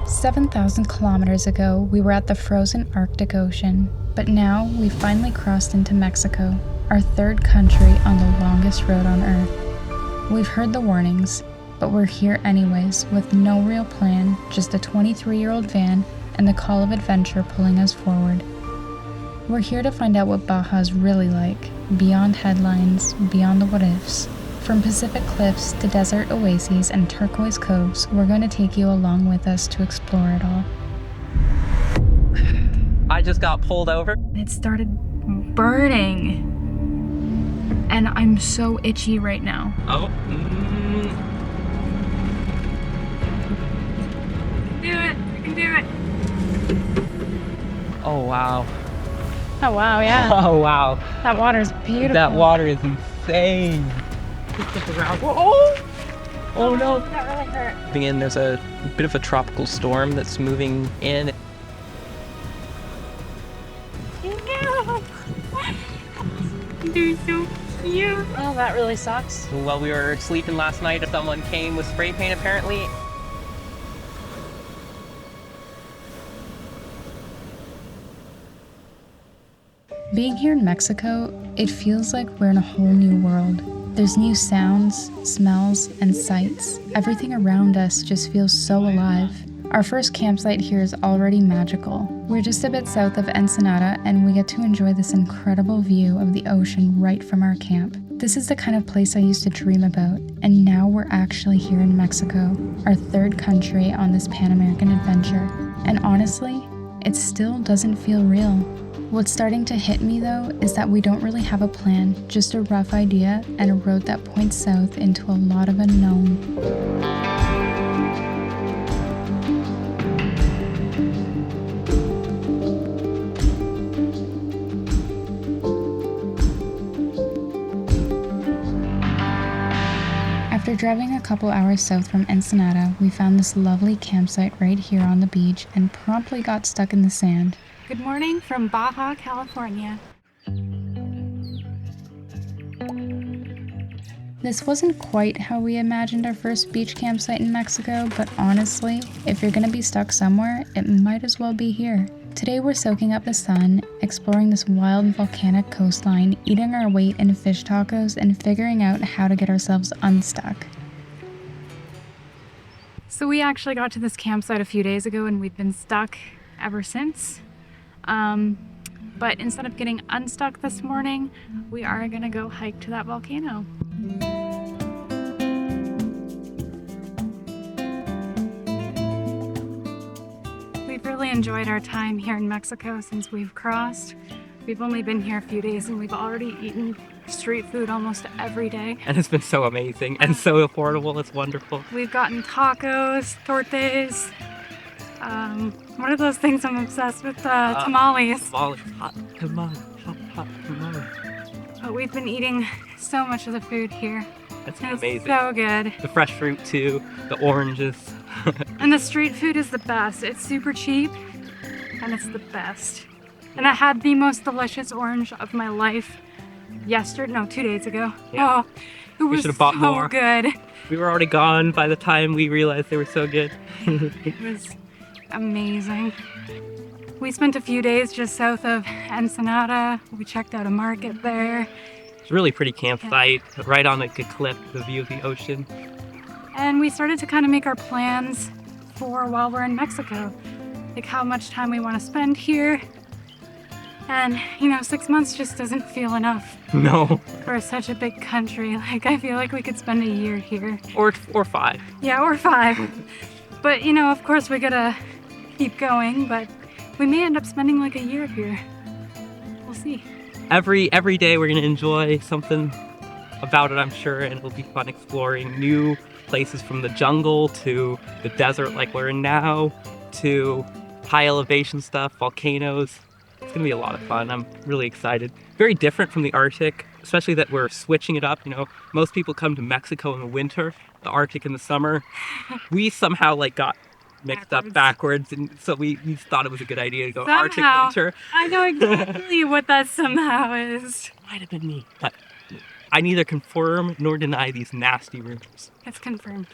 7,000 kilometers ago, we were at the frozen Arctic Ocean, but now we've finally crossed into Mexico, our third country on the longest road on Earth. We've heard the warnings, but we're here anyways, with no real plan, just a 23-year-old van and the call of adventure pulling us forward. We're here to find out what Baja's really like, beyond headlines, beyond the what-ifs. From Pacific cliffs to desert oases and turquoise coves, we're going to take you along with us to explore it all. I just got pulled over. It started burning. And I'm so itchy right now. Oh. Do it. We can do it. Oh, wow. Oh, wow, yeah. Oh, wow. That water's beautiful. That water is insane. Oh no. That really hurt. And there's a bit of a tropical storm that's moving in. You're so cute. Oh, that really sucks. While we were sleeping last night, someone came with spray paint apparently. Being here in Mexico, it feels like we're in a whole new world. There's new sounds, smells, and sights. Everything around us just feels so alive. Our first campsite here is already magical. We're just a bit south of Ensenada, and we get to enjoy this incredible view of the ocean right from our camp. This is the kind of place I used to dream about, and now we're actually here in Mexico, our third country on this Pan-American adventure. And honestly, it still doesn't feel real. What's starting to hit me though is that we don't really have a plan, just a rough idea and a road that points south into a lot of unknown. After driving a couple hours south from Ensenada, we found this lovely campsite right here on the beach and promptly got stuck in the sand. Good morning from Baja, California. This wasn't quite how we imagined our first beach campsite in Mexico, but honestly, if you're gonna be stuck somewhere, it might as well be here. Today we're soaking up the sun, exploring this wild volcanic coastline, eating our weight in fish tacos, and figuring out how to get ourselves unstuck. So we actually got to this campsite a few days ago and we've been stuck ever since. But instead of getting unstuck this morning, we are gonna go hike to that volcano. We've really enjoyed our time here in Mexico since we've crossed. We've only been here a few days and we've already eaten street food almost every day. And it's been so amazing and so affordable. It's wonderful. We've gotten tacos, tortes, what are those things I'm obsessed with? Tamales. Hot tamales. But we've been eating so much of the food here. That's It's amazing. so good. The fresh fruit too, the oranges. And the street food is the best. It's super cheap and it's the best. And I had the most delicious orange of my life 2 days ago. Yeah. Oh, it was should have bought so more. good. We were already gone by the time we realized they were so good. It was amazing. We spent a few days just south of Ensenada. We checked out a market there. It's a really pretty campsite, right on like a cliff, the view of the ocean. And we started to kind of make our plans for while we're in Mexico. Like how much time we want to spend here. And, 6 months just doesn't feel enough No. for such a big country. Like, I feel like we could spend a year here. Or 5. Yeah, or 5. But, of course we gotta keep going, but we may end up spending like a year here. We'll see. Every day we're gonna enjoy something about it, I'm sure, and it'll be fun exploring new places from the jungle to the desert like we're in now, to high elevation stuff, volcanoes. It's gonna be a lot of fun. I'm really excited. Very different from the Arctic, especially that we're switching it up. Most people come to Mexico in the winter, the Arctic in the summer. We somehow got mixed up backwards, and so we thought it was a good idea to go Arctic winter. I know exactly what that somehow is. Might have been me, but I neither confirm nor deny these nasty rumors. It's confirmed.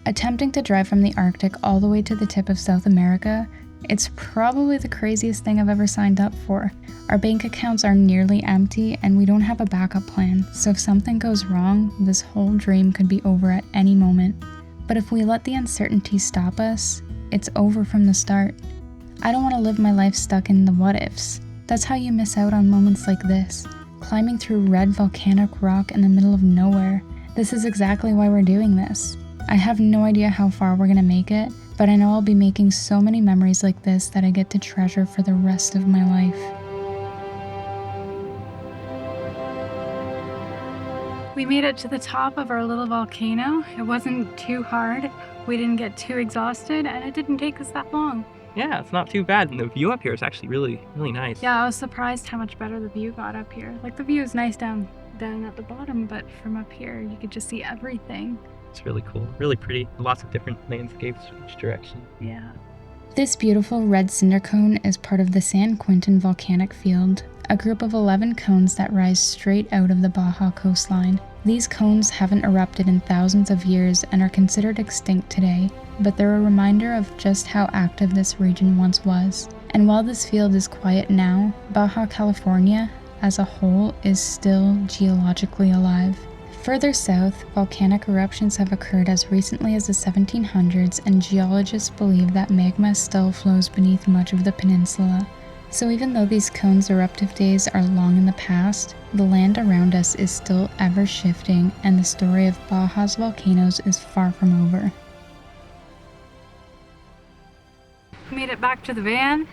Attempting to drive from the Arctic all the way to the tip of South America, it's probably the craziest thing I've ever signed up for. Our bank accounts are nearly empty and we don't have a backup plan, so if something goes wrong, this whole dream could be over at any moment. But if we let the uncertainty stop us, it's over from the start. I don't want to live my life stuck in the what-ifs. That's how you miss out on moments like this. Climbing through red volcanic rock in the middle of nowhere. This is exactly why we're doing this. I have no idea how far we're gonna make it, but I know I'll be making so many memories like this that I get to treasure for the rest of my life. We made it to the top of our little volcano. It wasn't too hard. We didn't get too exhausted, and it didn't take us that long. Yeah, it's not too bad. And the view up here is actually really, really nice. Yeah, I was surprised how much better the view got up here. Like, the view is nice down at the bottom, but from up here, you could just see everything. It's really cool, really pretty. Lots of different landscapes from each direction. Yeah. This beautiful red cinder cone is part of the San Quintin Volcanic Field, a group of 11 cones that rise straight out of the Baja coastline. These cones haven't erupted in thousands of years and are considered extinct today, but they're a reminder of just how active this region once was. And while this field is quiet now, Baja California, as a whole, is still geologically alive. Further south, volcanic eruptions have occurred as recently as the 1700s, and geologists believe that magma still flows beneath much of the peninsula. So even though these cones' eruptive days are long in the past, the land around us is still ever shifting, and the story of Baja's volcanoes is far from over. We made it back to the van,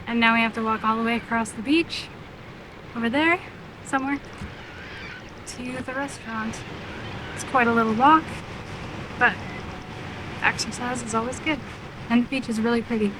and now we have to walk all the way across the beach, over there, somewhere, to the restaurant. It's quite a little walk, but exercise is always good, and the beach is really pretty.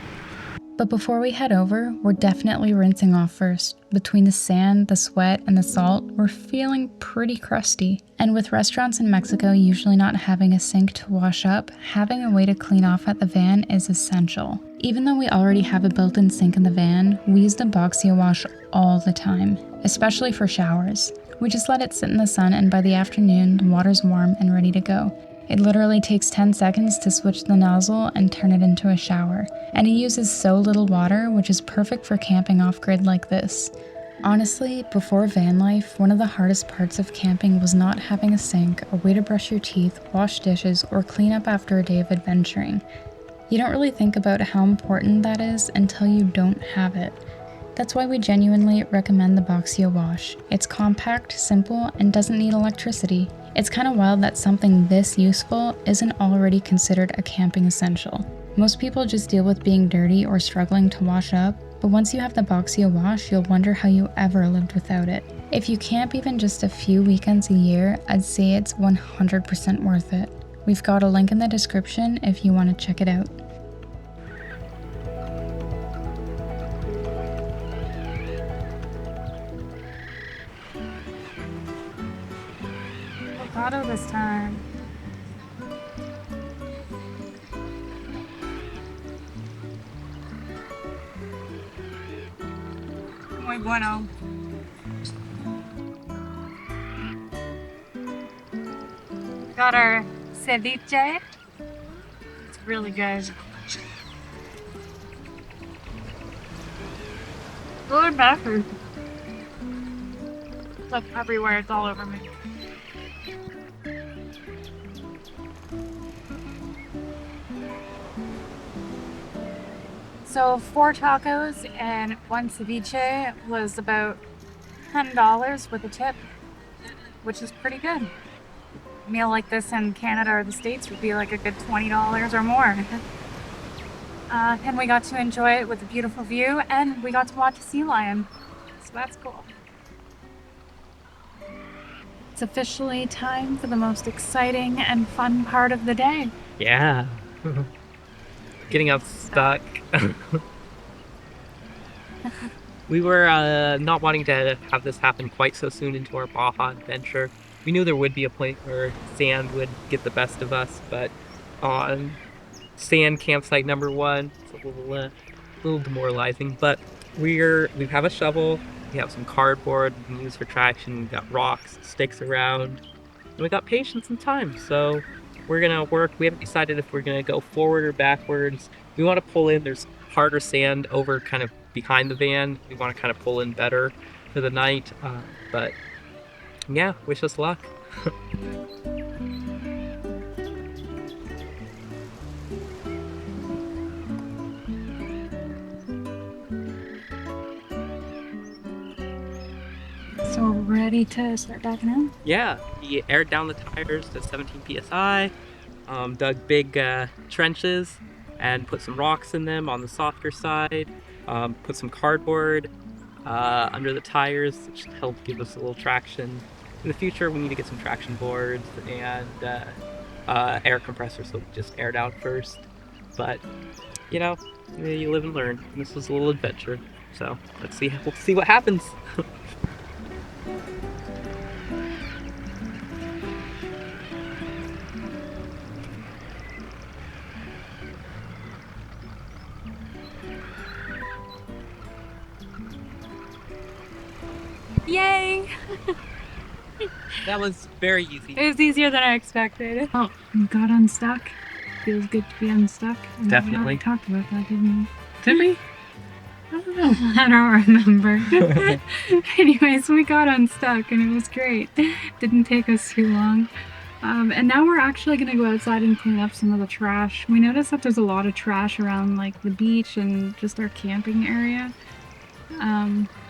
But before we head over, we're definitely rinsing off first. Between the sand, the sweat, and the salt, we're feeling pretty crusty. And with restaurants in Mexico usually not having a sink to wash up, having a way to clean off at the van is essential. Even though we already have a built-in sink in the van, we use the Boxia wash all the time, especially for showers. We just let it sit in the sun, and by the afternoon, the water's warm and ready to go. It literally takes 10 seconds to switch the nozzle and turn it into a shower, and it uses so little water, which is perfect for camping off-grid like this. Honestly, before van life, one of the hardest parts of camping was not having a sink, a way to brush your teeth, wash dishes, or clean up after a day of adventuring. You don't really think about how important that is until you don't have it. That's why we genuinely recommend the Boxia wash. It's compact, simple, and doesn't need electricity. It's kind of wild that something this useful isn't already considered a camping essential. Most people just deal with being dirty or struggling to wash up, but once you have the Boxia wash, you'll wonder how you ever lived without it. If you camp even just a few weekends a year, I'd say it's 100% worth it. We've got a link in the description if you want to check it out. Avocado this time. Muy bueno. Got our ceviche. It's really good. Good bathroom. It's like everywhere. It's all over me. So 4 tacos and 1 ceviche was about $10 with a tip, which is pretty good. A meal like this in Canada or the States would be like a good $20 or more. And we got to enjoy it with a beautiful view, and we got to watch a sea lion. So that's cool. It's officially time for the most exciting and fun part of the day. Yeah. Getting unstuck. We were not wanting to have this happen quite so soon into our Baja adventure. We knew there would be a point where sand would get the best of us, but on sand campsite number 1, it's a little demoralizing. But we have a shovel, we have some cardboard we can use for traction, we've got rocks, sticks around, and we got patience and time. So we're gonna work. We haven't decided if we're gonna go forward or backwards. We want to pull in. There's harder sand over kind of behind the van. We want to kind of pull in better for the night. But yeah, wish us luck. So we're ready to start backing out? Yeah, he aired down the tires to 17 psi, dug big trenches and put some rocks in them on the softer side, put some cardboard under the tires, which helped give us a little traction. In the future, we need to get some traction boards and air compressors, so we just aired out first. But, you know, you live and learn. And this was a little adventure, so we'll see what happens. Yay! That was very easy. It was easier than I expected. Oh, we got unstuck. Feels good to be unstuck. Definitely. We talked about that, didn't we? Did we? I don't know. I don't remember. Anyways, we got unstuck and it was great. Didn't take us too long. And now we're actually going to go outside and clean up some of the trash. We noticed that there's a lot of trash around like the beach and just our camping area.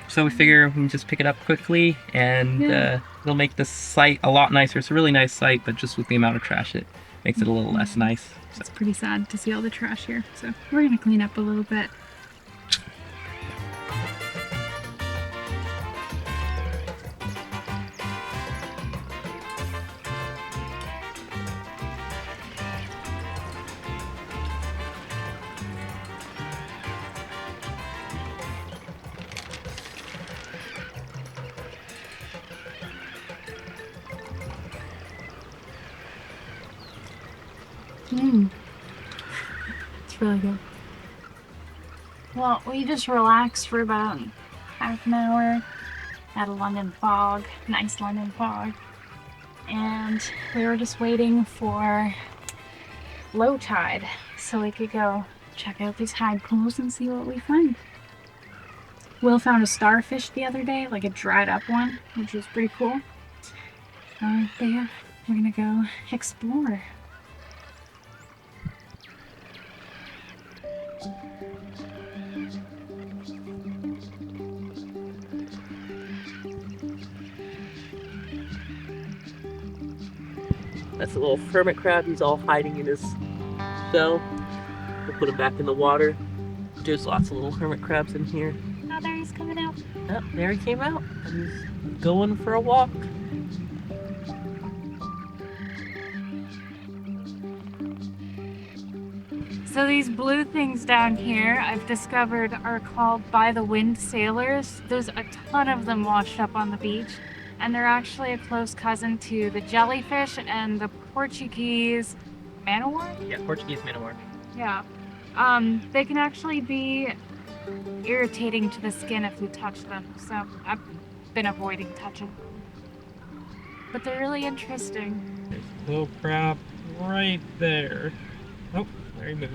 So we figure we can just pick it up quickly and Yeah. it'll make the site a lot nicer. It's a really nice site, but just with the amount of trash, it makes it a little less nice. So. It's pretty sad to see all the trash here. So we're going to clean up a little bit. It's really good. Well, we just relaxed for about half an hour at a London fog, nice London fog. And we were just waiting for low tide so we could go check out these tide pools and see what we find. Will found a starfish the other day, like a dried up one, which was pretty cool. But yeah, we're gonna go explore. That's a little hermit crab. He's all hiding in his shell. We'll put him back in the water. There's lots of little hermit crabs in here. Oh, there he's coming out. Oh, there he came out. And he's going for a walk. So these blue things down here I've discovered are called by the wind sailors. There's a ton of them washed up on the beach, and they're actually a close cousin to the jellyfish and the Portuguese manowar. Yeah, Portuguese manowar. Yeah. They can actually be irritating to the skin if you touch them, so I've been avoiding touching. But they're really interesting. There's a little crab right there. Oh, there he moved.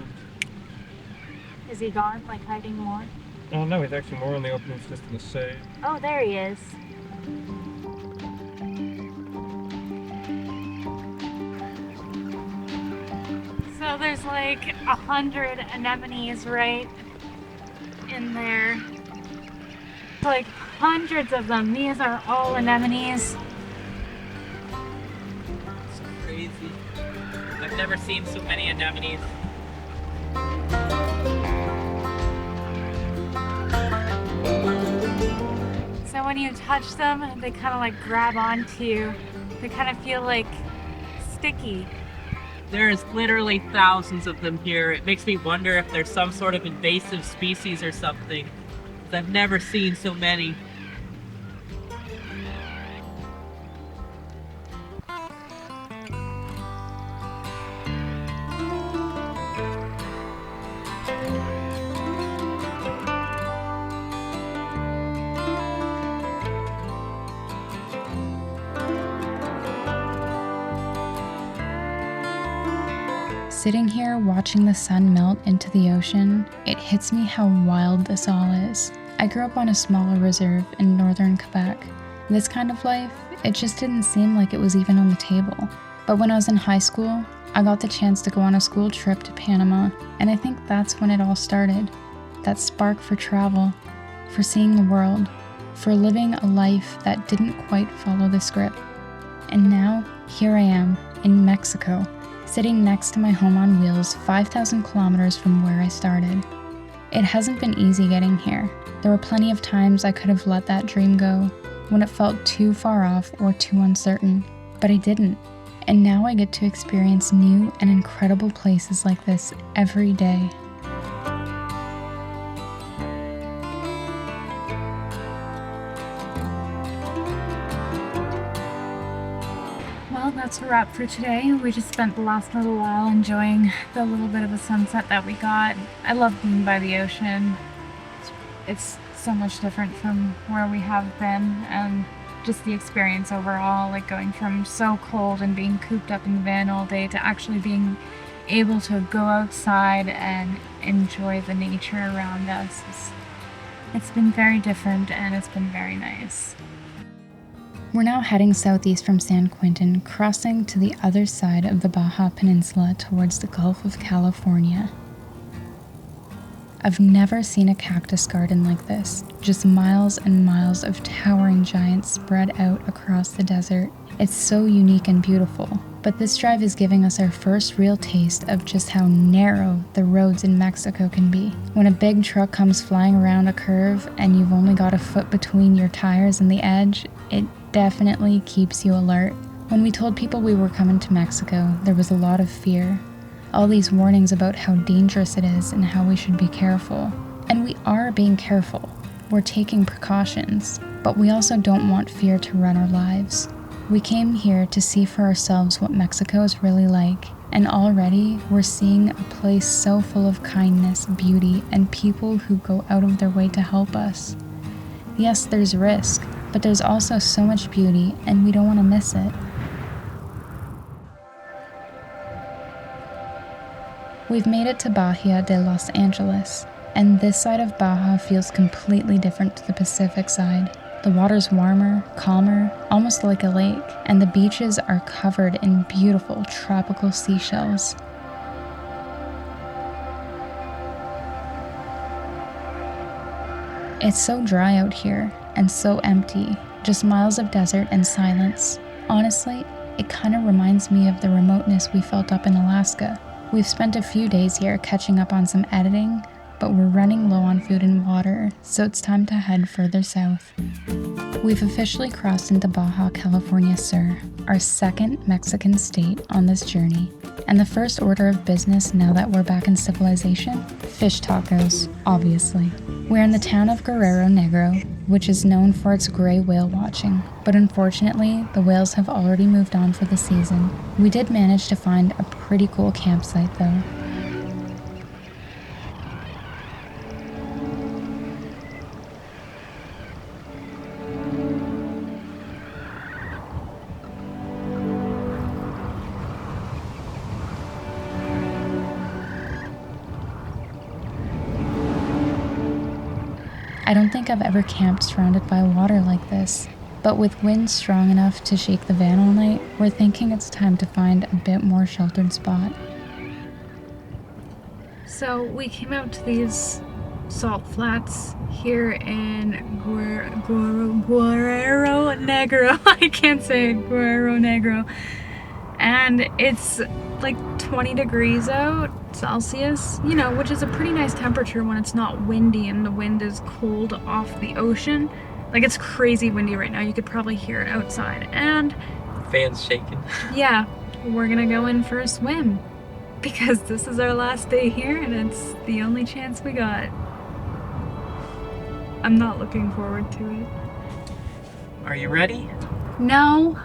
Is he gone, like hiding more? Oh no, he's actually more in the open. It's just in the shade. Oh, there he is. So there's like 100 anemones right in there. Like hundreds of them. These are all anemones. It's crazy. I've never seen so many anemones. So when you touch them, they kind of like grab onto you. They kind of feel like sticky. There's literally thousands of them here. It makes me wonder if there's some sort of invasive species or something. 'Cause I've never seen so many. Sitting here watching the sun melt into the ocean, it hits me how wild this all is. I grew up on a smaller reserve in northern Quebec. This kind of life, it just didn't seem like it was even on the table. But when I was in high school, I got the chance to go on a school trip to Panama, and I think that's when it all started. That spark for travel, for seeing the world, for living a life that didn't quite follow the script. And now, here I am, in Mexico, sitting next to my home on wheels 5,000 kilometers from where I started. It hasn't been easy getting here. There were plenty of times I could have let that dream go, when it felt too far off or too uncertain, but I didn't. And now I get to experience new and incredible places like this every day. Well, that's a wrap for today. We just spent the last little while enjoying the little bit of a sunset that we got. I love being by the ocean. It's so much different from where we have been, and just the experience overall, like going from so cold and being cooped up in the van all day to actually being able to go outside and enjoy the nature around us. It's been very different, and it's been very nice. We're now heading southeast from San Quentin, crossing to the other side of the Baja Peninsula towards the Gulf of California. I've never seen a cactus garden like this, just miles and miles of towering giants spread out across the desert. It's so unique and beautiful, but this drive is giving us our first real taste of just how narrow the roads in Mexico can be. When a big truck comes flying around a curve and you've only got a foot between your tires and the edge, it definitely keeps you alert. When we told people we were coming to Mexico, there was a lot of fear. All these warnings about how dangerous it is and how we should be careful. And we are being careful. We're taking precautions, but we also don't want fear to run our lives. We came here to see for ourselves what Mexico is really like, and already we're seeing a place so full of kindness, beauty, and people who go out of their way to help us. Yes, there's risk, but there's also so much beauty, and we don't want to miss it. We've made it to Baja de Los Angeles, and this side of Baja feels completely different to the Pacific side. The water's warmer, calmer, almost like a lake, and the beaches are covered in beautiful tropical seashells. It's so dry out here, and so empty, just miles of desert and silence. Honestly, it kind of reminds me of the remoteness we felt up in Alaska. We've spent a few days here catching up on some editing, but we're running low on food and water, so it's time to head further south. We've officially crossed into Baja California Sur, our second Mexican state on this journey. And the first order of business now that we're back in civilization? Fish tacos, obviously. We're in the town of Guerrero Negro, which is known for its gray whale watching, but unfortunately, the whales have already moved on for the season. We did manage to find a pretty cool campsite though. I don't think I've ever camped surrounded by water like this, but with winds strong enough to shake the van all night, we're thinking it's time to find a bit more sheltered spot. So we came out to these salt flats here in Guerrero Negro. I can't say it, Guerrero Negro. And it's like 20 degrees out, Celsius, you know, which is a pretty nice temperature when it's not windy and the wind is cold off the ocean. Like, it's crazy windy right now. You could probably hear it outside. And Fans shaking. yeah, we're gonna go in for a swim because this is our last day here and it's the only chance we got. I'm not looking forward to it. Are you ready? No.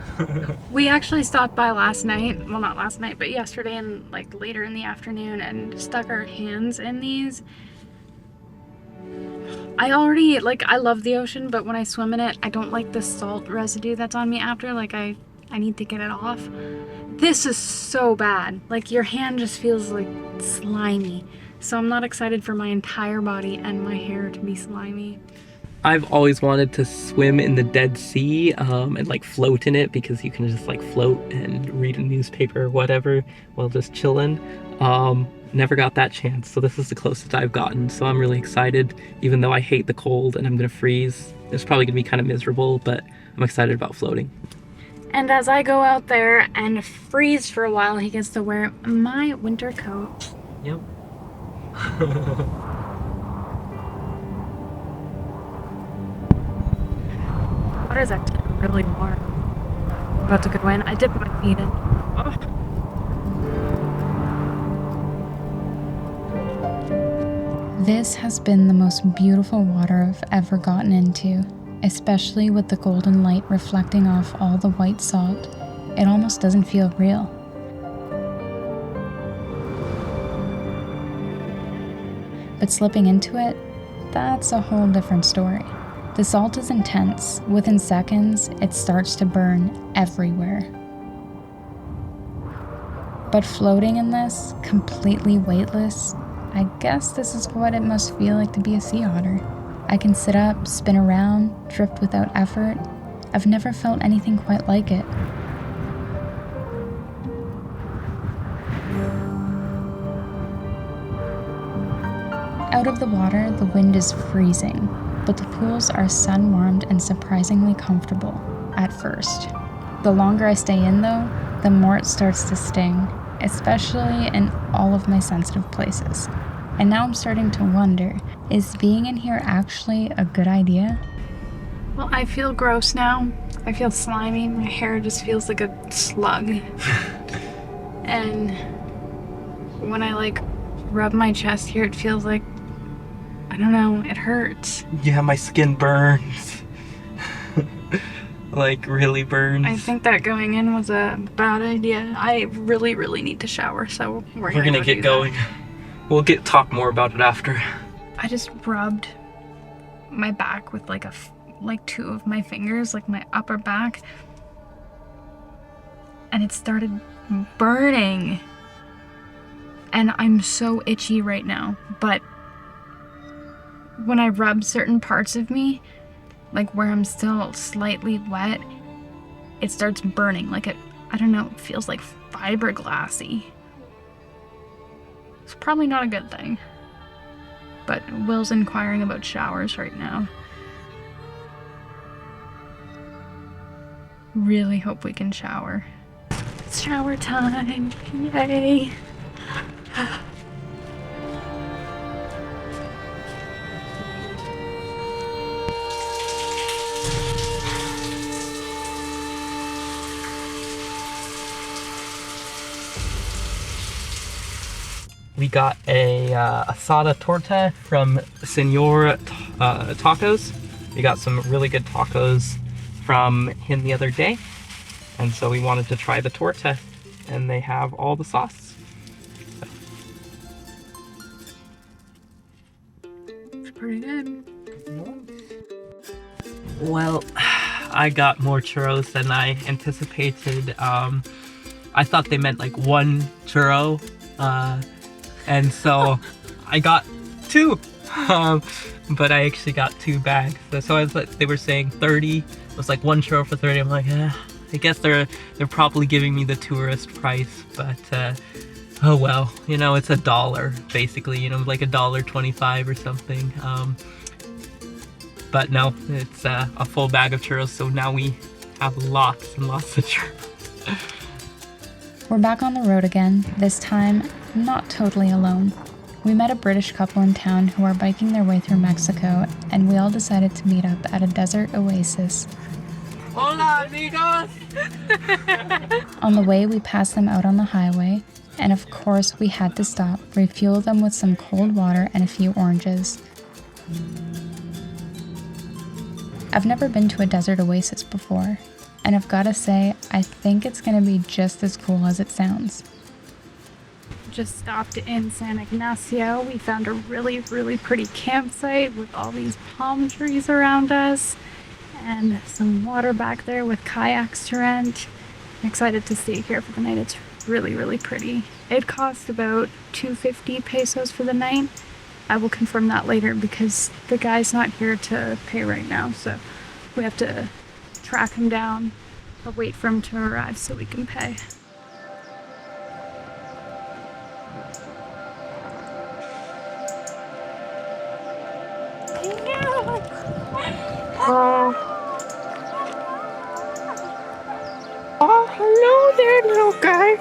We actually stopped by last night, well not last night, but yesterday and like later in the afternoon and stuck our hands in these. I love the ocean, but when I swim in it, I don't like the salt residue that's on me after. Like I need to get it off. This is so bad. Like your hand just feels like slimy. So I'm not excited for my entire body and my hair to be slimy. I've always wanted to swim in the Dead Sea and like float in it because you can just like float and read a newspaper or whatever while just chilling. Never got that chance, so this is the closest I've gotten. So I'm really excited, even though I hate the cold and I'm gonna freeze. It's probably gonna be kind of miserable, but I'm excited about floating. And as I go out there and freeze for a while, he gets to wear my winter coat. Yep. Water's actually really warm. I'm about to go in. I dipped my feet in. Oh. This has been the most beautiful water I've ever gotten into, especially with the golden light reflecting off all the white salt. It almost doesn't feel real. But slipping into it, that's a whole different story. The salt is intense. Within seconds, it starts to burn everywhere. But floating in this, completely weightless, I guess this is what it must feel like to be a sea otter. I can sit up, spin around, drift without effort. I've never felt anything quite like it. Out of the water, the wind is freezing, but the pools are sun-warmed and surprisingly comfortable, at first. The longer I stay in though, the more it starts to sting, especially in all of my sensitive places. And now I'm starting to wonder, is being in here actually a good idea? Well, I feel gross now. I feel slimy. My hair just feels like a slug. And when I like rub my chest here, it feels like, I don't know, it hurts. Yeah, my skin burns. Like, really burns. I think that going in was a bad idea. I really, really need to shower, so we're gonna get going. We'll talk more about it after. I just rubbed my back with like two of my fingers, like my upper back, and it started burning. And I'm so itchy right now, but when I rub certain parts of me, like where I'm still slightly wet, it starts burning. Like it, I don't know, it feels like fiberglassy. It's probably not a good thing. But Will's inquiring about showers right now. Really hope we can shower. It's shower time. Yay. We got a asada torta from Senor Tacos. We got some really good tacos from him the other day, and so we wanted to try the torta, and they have all the sauce. So. It's pretty good. Well, I got more churros than I anticipated. I thought they meant like one churro. And so I got two, but I actually got 2 bags. So I was like, they were saying 30. It was like one churro for 30. I'm like, I guess they're probably giving me the tourist price, but oh well, you know, it's $1 basically, you know, like $1.25 or something. But no, it's a full bag of churros. So now we have lots and lots of churros. We're back on the road again, this time not totally alone. We met a British couple in town who are biking their way through Mexico, and we all decided to meet up at a desert oasis. Hola, amigos! On the way, we passed them out on the highway, and of course we had to stop, refuel them with some cold water and a few oranges. I've never been to a desert oasis before, and I've gotta say, I think it's gonna be just as cool as it sounds. Just stopped in San Ignacio. We found a really, really pretty campsite with all these palm trees around us and some water back there with kayaks to rent. I'm excited to stay here for the night. It's really, really pretty. It cost about 250 pesos for the night. I will confirm that later because the guy's not here to pay right now, so we have to track him down or wait for him to arrive so we can pay. Oh, hello there, little guy.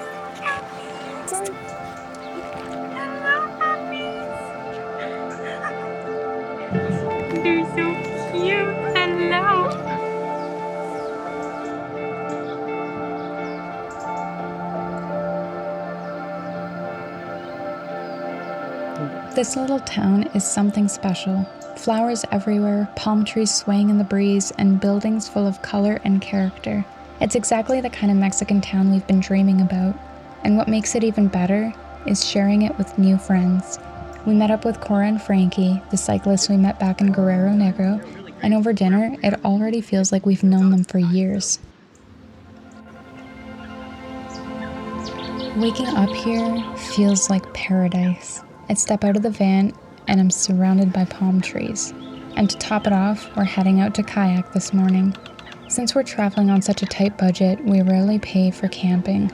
They're so cute. Hello. This little town is something special. Flowers everywhere, palm trees swaying in the breeze, and buildings full of color and character. It's exactly the kind of Mexican town we've been dreaming about. And what makes it even better is sharing it with new friends. We met up with Cora and Frankie, the cyclists we met back in Guerrero Negro, and over dinner, it already feels like we've known them for years. Waking up here feels like paradise. I step out of the van and I'm surrounded by palm trees. And to top it off, we're heading out to kayak this morning. Since we're traveling on such a tight budget, we rarely pay for camping.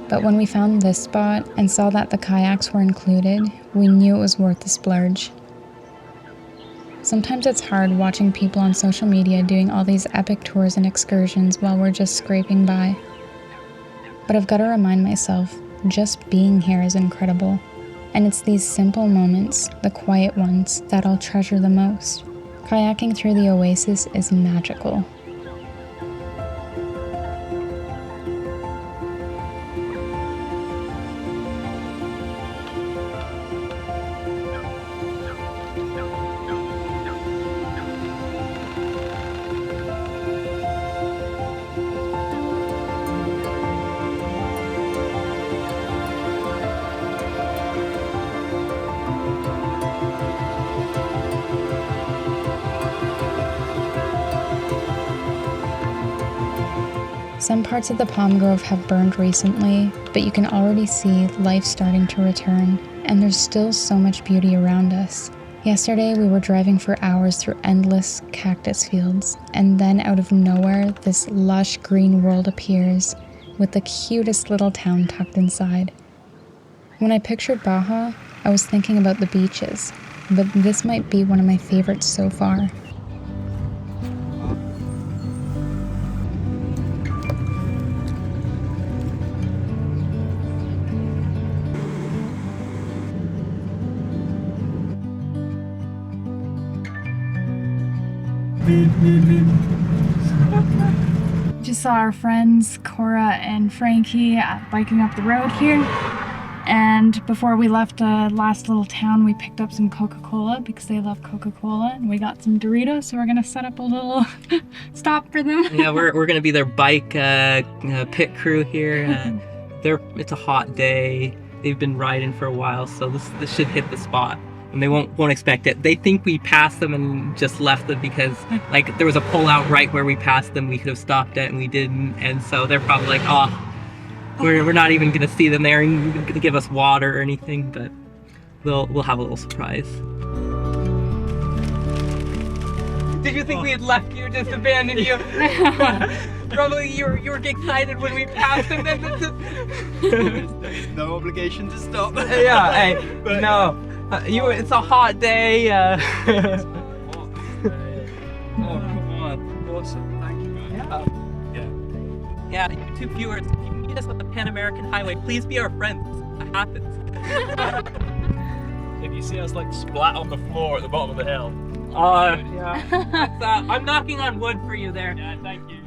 But when we found this spot and saw that the kayaks were included, we knew it was worth the splurge. Sometimes it's hard watching people on social media doing all these epic tours and excursions while we're just scraping by. But I've got to remind myself, just being here is incredible. And it's these simple moments, the quiet ones, that I'll treasure the most. Kayaking through the oasis is magical. Some parts of the palm grove have burned recently, but you can already see life starting to return, and there's still so much beauty around us. Yesterday, we were driving for hours through endless cactus fields, and then out of nowhere, this lush green world appears, with the cutest little town tucked inside. When I pictured Baja, I was thinking about the beaches, but this might be one of my favorites so far. Just saw our friends Cora and Frankie biking up the road here, and before we left last little town we picked up some Coca-Cola because they love Coca-Cola, and we got some Doritos, so we're gonna set up a little stop for them. Yeah, we're gonna be their bike pit crew here. It's a hot day. They've been riding for a while, so this should hit the spot. And they won't expect it. They think we passed them and just left them because like there was a pull-out right where we passed them. We could have stopped it and we didn't. And so they're probably like, oh, we're not even gonna see them there and gonna give us water or anything. But we'll have a little surprise. Did you think we had left you, just abandoned you? Probably you were excited when we passed them. There's no obligation to stop. Yeah, hey, but, no. It's a hot day. Oh, come on. Awesome. Thank you, guys. Yeah, YouTube viewers, if you meet us on the Panamericana highway, please be our friends. That happens. If you see us like splat on the floor at the bottom of the hill. Yeah. I'm knocking on wood for you there. Yeah, thank you.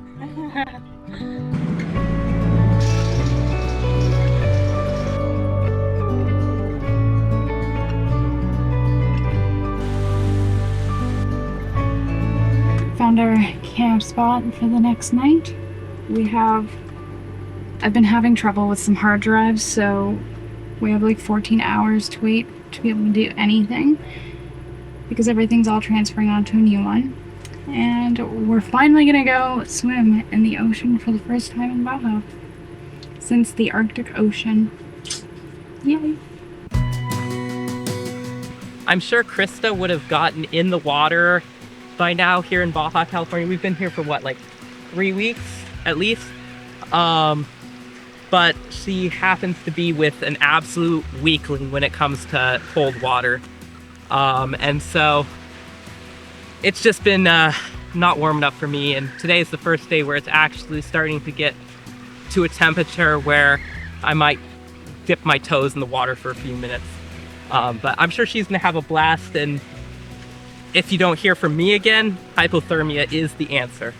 Found our camp spot for the next night. I've been having trouble with some hard drives, so we have like 14 hours to wait to be able to do anything because everything's all transferring onto a new one. And we're finally gonna go swim in the ocean for the first time in Baja. since the Arctic Ocean. Yay! I'm sure Krista would have gotten in the water by now here in Baja, California. We've been here for what, like 3 weeks at least? But she happens to be with an absolute weakling when it comes to cold water. And so it's just been not warm enough for me. And today is the first day where it's actually starting to get to a temperature where I might dip my toes in the water for a few minutes. But I'm sure she's gonna have a blast, and if you don't hear from me again, hypothermia is the answer.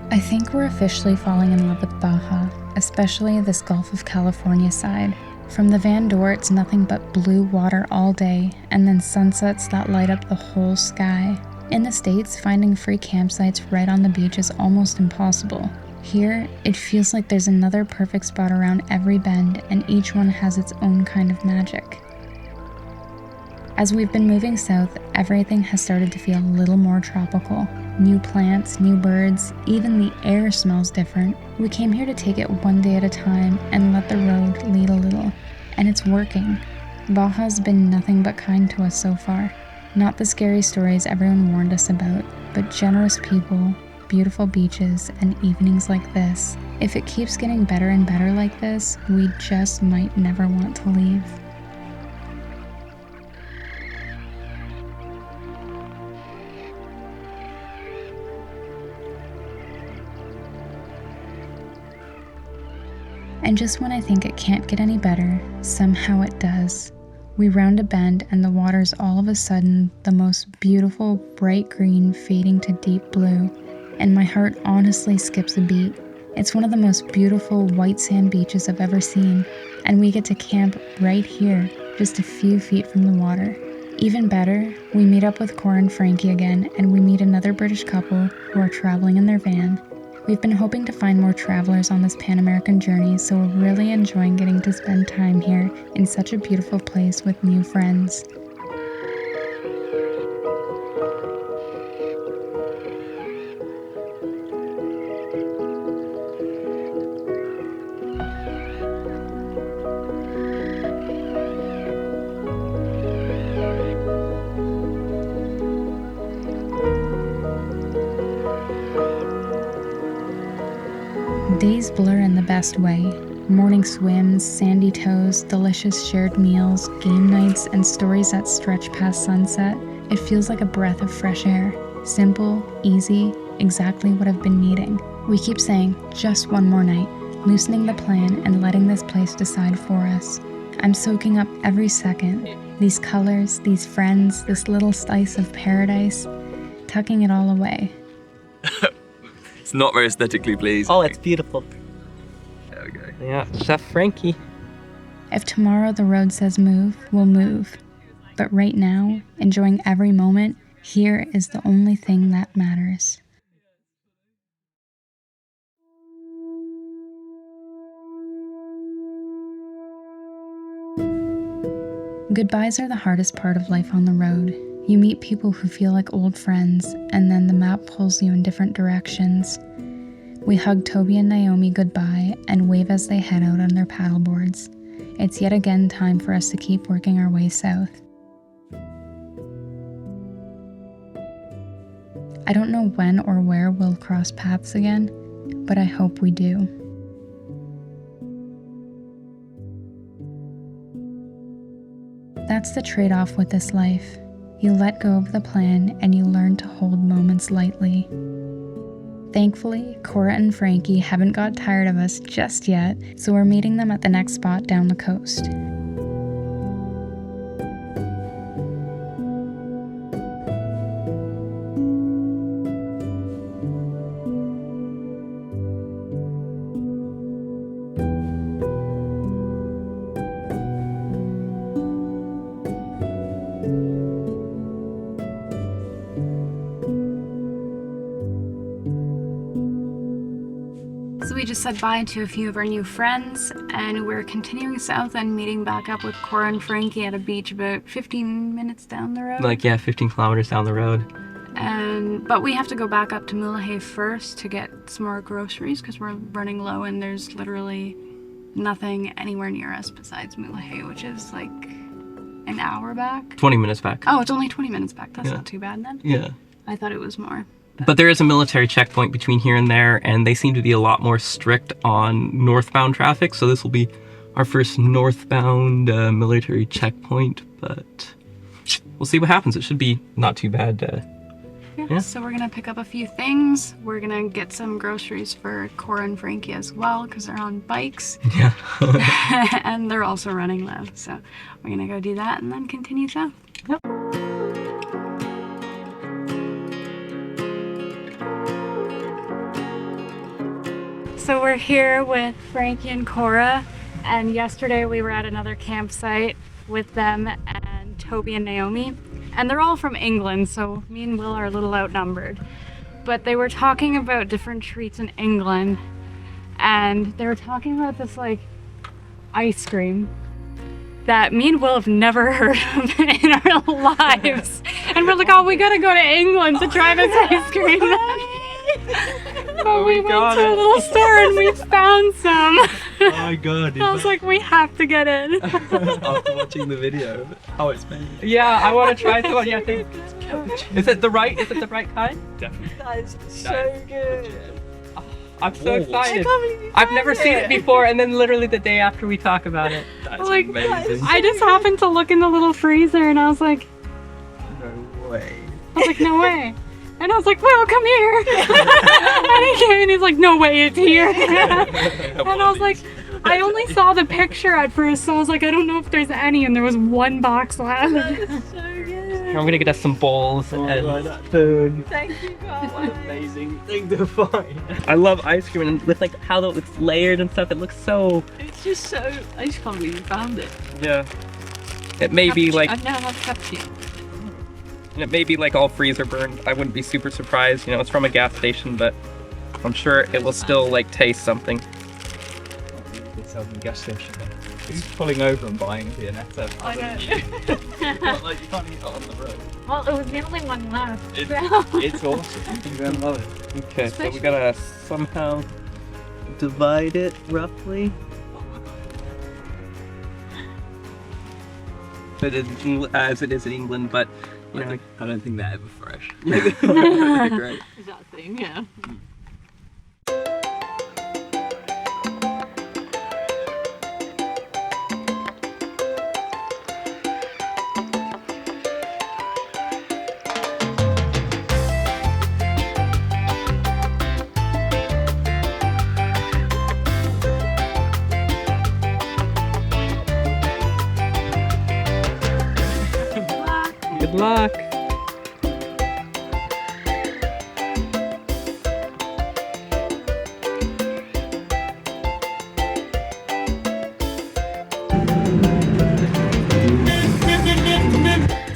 I think we're officially falling in love with Baja, especially this Gulf of California side. From the van door, it's nothing but blue water all day, and then sunsets that light up the whole sky. In the States, finding free campsites right on the beach is almost impossible. Here, it feels like there's another perfect spot around every bend, and each one has its own kind of magic. As we've been moving south, everything has started to feel a little more tropical. New plants, new birds, even the air smells different. We came here to take it one day at a time and let the road lead a little. And it's working. Baja's been nothing but kind to us so far. Not the scary stories everyone warned us about, but generous people, beautiful beaches, and evenings like this. If it keeps getting better and better like this, we just might never want to leave. And just when I think it can't get any better, somehow it does. We round a bend and the water's all of a sudden the most beautiful bright green fading to deep blue, and my heart honestly skips a beat. It's one of the most beautiful white sand beaches I've ever seen, and we get to camp right here, just a few feet from the water. Even better, we meet up with Cora and Frankie again, and we meet another British couple who are traveling in their van. We've been hoping to find more travelers on this Pan-American journey, so we're really enjoying getting to spend time here in such a beautiful place with new friends. Days blur in the best way. Morning swims, sandy toes, delicious shared meals, game nights, and stories that stretch past sunset. It feels like a breath of fresh air. Simple, easy, exactly what I've been needing. We keep saying, just one more night, loosening the plan and letting this place decide for us. I'm soaking up every second. These colors, these friends, this little slice of paradise, tucking it all away. It's not very aesthetically pleasing. Oh, it's beautiful. There we go. Yeah, Chef Frankie. If tomorrow the road says move, we'll move. But right now, enjoying every moment, here is the only thing that matters. Goodbyes are the hardest part of life on the road. You meet people who feel like old friends, and then the map pulls you in different directions. We hug Toby and Naomi goodbye and wave as they head out on their paddleboards. It's yet again time for us to keep working our way south. I don't know when or where we'll cross paths again, but I hope we do. That's the trade-off with this life. You let go of the plan and you learn to hold moments lightly. Thankfully, Cora and Frankie haven't got tired of us just yet, so we're meeting them at the next spot down the coast. So we just said bye to a few of our new friends, and we're continuing south and meeting back up with Cora and Frankie at a beach about 15 minutes down the road. Like, yeah, 15 kilometers down the road. But we have to go back up to Mulahey first to get some more groceries because we're running low and there's literally nothing anywhere near us besides Mulahey, which is like an hour back. 20 minutes back. Oh, it's only 20 minutes back. That's not too bad then. Yeah. I thought it was more. But there is a military checkpoint between here and there, and they seem to be a lot more strict on northbound traffic, so this will be our first northbound military checkpoint, but we'll see what happens. It should be not too bad. Yeah. So we're gonna pick up a few things. We're gonna get some groceries for Cora and Frankie as well because they're on bikes. Yeah. And they're also running low. So we're gonna go do that and then continue south. Yep. So we're here with Frankie and Cora, and yesterday we were at another campsite with them and Toby and Naomi. And they're all from England, so me and Will are a little outnumbered. But they were talking about different treats in England, and they were talking about this like ice cream that me and Will have never heard of in our lives. And we're like, oh, we gotta go to England to try this ice cream. But we went to a little store and we found some. Oh my god. I was like, we have to get it. After watching the video, how it's made. Yeah, I want to try this one. Yeah, is it the right kind? Definitely. That is so good. I'm so excited. I can't believe you I've found never seen it before, and then literally the day after we talk about it. That's Like, amazing. I just happened to look in the little freezer and I was like, No way. no way. And I was like, Will, come here. And he came and he's like, no way, it's here. And I was like, I only saw the picture at first, so I was like, I don't know if there's any, and there was one box left. That's so good. I'm gonna get us some bowls and that food. Thank you guys. Amazing thing to find. I love ice cream, and with like how it's layered and stuff, it looks so. It's just so. I just can't believe you found it. Yeah. It may be like. I've never had a cappuccino. And it may be like all freezer burned. I wouldn't be super surprised. You know, it's from a gas station, but I'm sure it will still like taste something. It's a gas station. Who's pulling over and buying Viennetta? I know. Not like you can't eat it on the road. Well, it was the only one left. It's awesome. You're gonna love it. Okay, so we gotta somehow divide it roughly. But as it is in England, but you know, I don't think they're ever fresh. they're great. Is that a thing? Yeah. Good luck.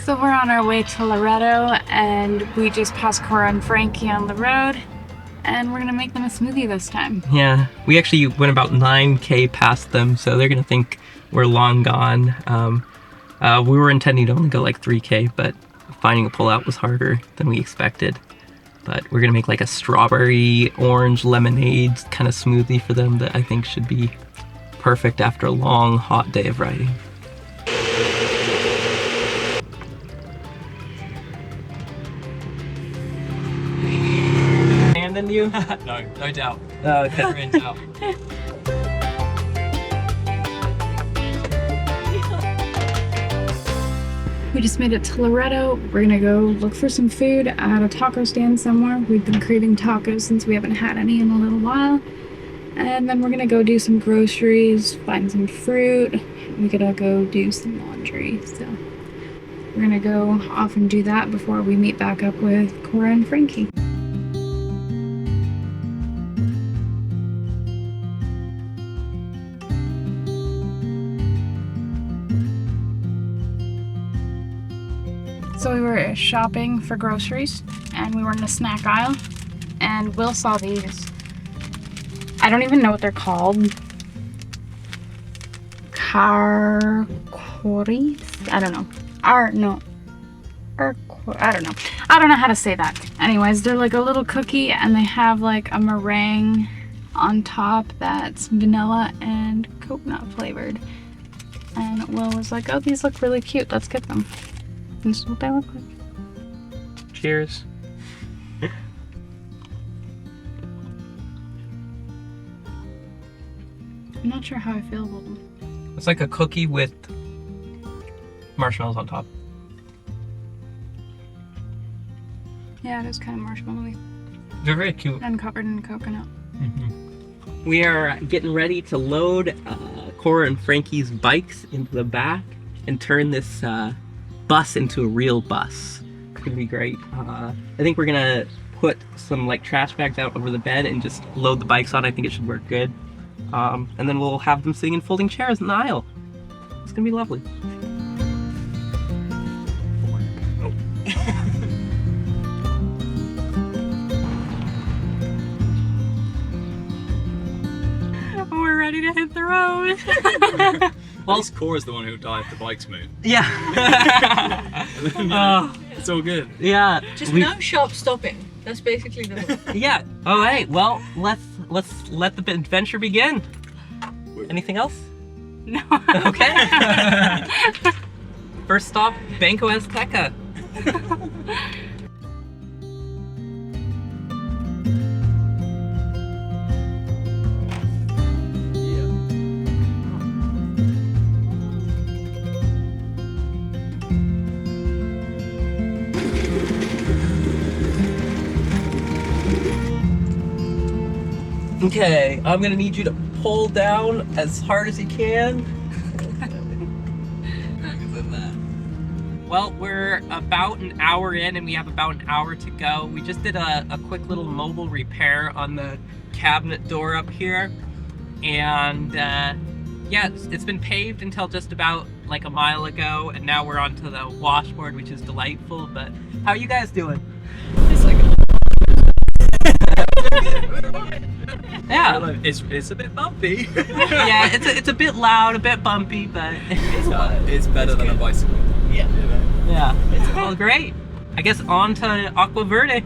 So we're on our way to Loretto, and we just passed Cora and Frankie on the road, and we're gonna make them a smoothie this time. Yeah, we actually went about 9K past them, so they're gonna think we're long gone. We were intending to only go like 3K, but finding a pullout was harder than we expected. But we're gonna make like a strawberry orange lemonade kind of smoothie for them that I think should be perfect after a long hot day of riding. And then you? No doubt. Oh, okay. We're in doubt. We just made it to Loretto. We're gonna go look for some food at a taco stand somewhere. We've been craving tacos since we haven't had any in a little while. And then we're gonna go do some groceries, find some fruit. We gotta go do some laundry. So we're gonna go off and do that before we meet back up with Cora and Frankie. So we were shopping for groceries and we were in the snack aisle and Will saw these. I don't even know what they're called. Carcoris? I don't know. I don't know. I don't know how to say that. Anyways, they're like a little cookie and they have like a meringue on top that's vanilla and coconut flavored. And Will was like, oh, these look really cute. Let's get them. This is what they look like. Cheers. I'm not sure how I feel about them. It's like a cookie with marshmallows on top. Yeah, it is kind of marshmallowy They're very cute. and covered in coconut. We are getting ready to load Cora and Frankie's bikes into the back and turn this bus into a real bus. It's gonna be great. I think we're gonna put some like trash bags out over the bed and just load the bikes on. I think it should work good. And then we'll have them sitting in folding chairs in the aisle. It's gonna be lovely. We're ready to hit the road. Well, this Cora's the one who died if the bikes move. Yeah. It's all good. Yeah. Just no sharp stopping. That's basically the Yeah. All right. Well, let's let the adventure begin. Anything else? No. Okay. First stop, Banco Azteca. Okay, I'm gonna need you to pull down as hard as you can. Well, we're about an hour in and we have about an hour to go. We just did a quick little mobile repair on the cabinet door up here. And yeah, it's been paved until just about like a mile ago. And now we're onto the washboard, which is delightful. But how are you guys doing? It's like Yeah. It's a bit bumpy. Yeah, it's a bit loud, a bit bumpy, but It's better than a bicycle. Yeah. You know? yeah. Well, great. I guess on to Aqua Verde.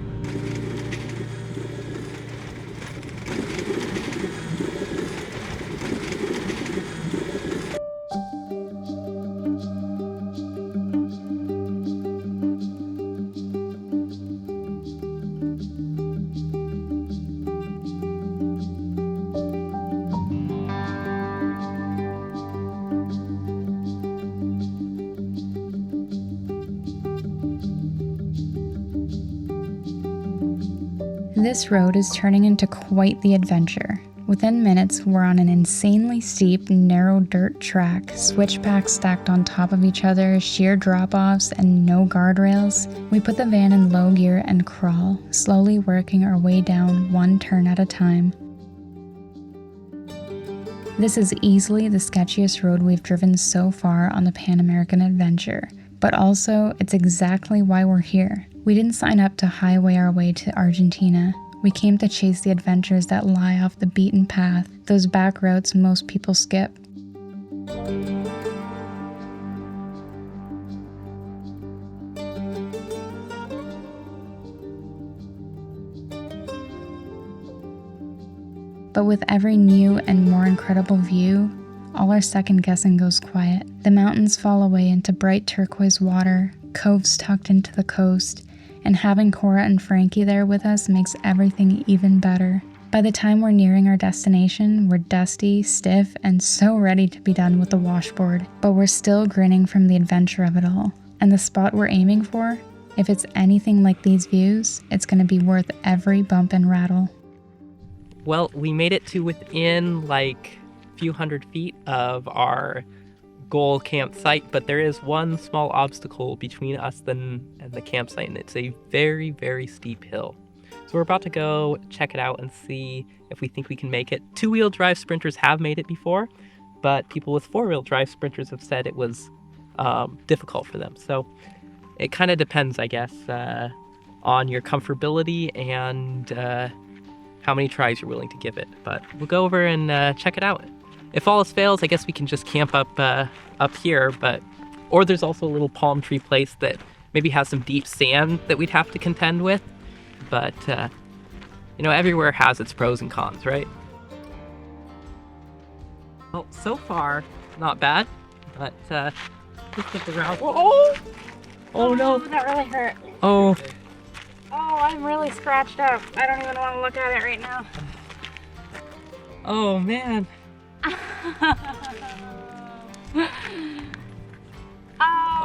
This road is turning into quite the adventure. Within minutes, we're on an insanely steep, narrow dirt track, switchbacks stacked on top of each other, sheer drop-offs, and no guardrails. We put the van in low gear and crawl, slowly working our way down one turn at a time. This is easily the sketchiest road we've driven so far on the Panamericana adventure, but also it's exactly why we're here. We didn't sign up to highway our way to Argentina. We came to chase the adventures that lie off the beaten path, those back roads most people skip. But with every new and more incredible view, all our second guessing goes quiet. The mountains fall away into bright turquoise water, coves tucked into the coast, and having Cora and Frankie there with us makes everything even better. By the time we're nearing our destination, we're dusty, stiff, and so ready to be done with the washboard, but we're still grinning from the adventure of it all. And the spot we're aiming for, if it's anything like these views, it's gonna be worth every bump and rattle. Well, we made it to within like a few hundred feet of our goal campsite, but there is one small obstacle between us and the campsite, and it's a very, very steep hill. So we're about to go check it out and see if we think we can make it. Two-wheel drive sprinters have made it before, but people with four-wheel drive sprinters have said it was difficult for them. So it kind of depends, I guess, on your comfortability and how many tries you're willing to give it. But we'll go over and check it out. If all else fails, I guess we can just camp up here, or there's also a little palm tree place that maybe has some deep sand that we'd have to contend with. But, everywhere has its pros and cons, right? Well, so far, not bad, but just look around. Oh no! That really hurt. Oh, Oh, I'm really scratched up. I don't even want to look at it right now. oh man.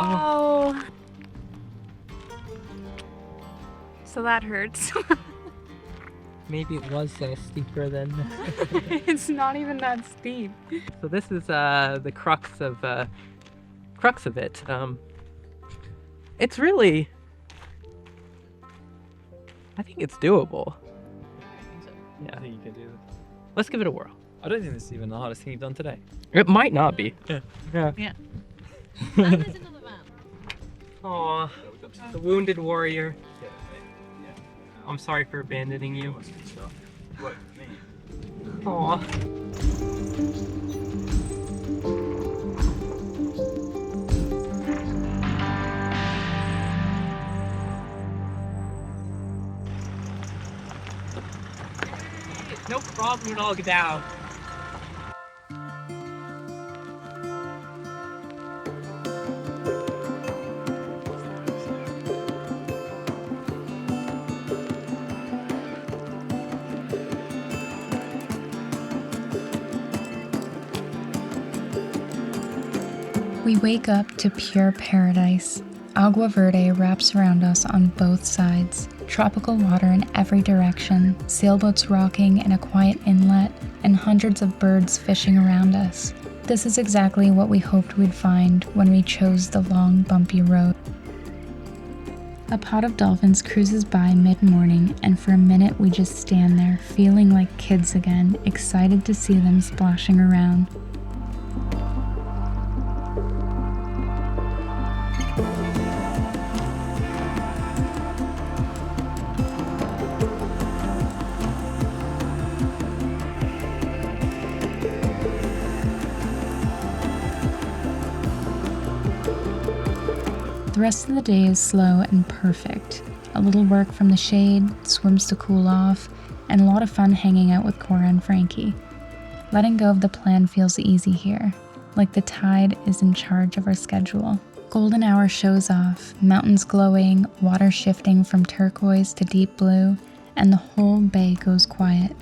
Oh. So that hurts. Maybe it was steeper than. It's not even that steep. So this is the crux of it. It's really. I think it's doable. Yeah. I think you can do this. Let's give it a whirl. I don't think this is even the hardest thing you've done today. It might not be. Yeah. Yeah. And there's another van. Aw, the wounded warrior. I'm sorry for abandoning you. Aw. No problem at all, get down. We wake up to pure paradise. Agua Verde wraps around us on both sides. Tropical water in every direction, sailboats rocking in a quiet inlet, and hundreds of birds fishing around us. This is exactly what we hoped we'd find when we chose the long, bumpy road. A pod of dolphins cruises by mid-morning, and for a minute we just stand there, feeling like kids again, excited to see them splashing around. The rest of the day is slow and perfect. A little work from the shade, swims to cool off, and a lot of fun hanging out with Cora and Frankie. Letting go of the plan feels easy here, like the tide is in charge of our schedule. Golden hour shows off, mountains glowing, water shifting from turquoise to deep blue, and the whole bay goes quiet.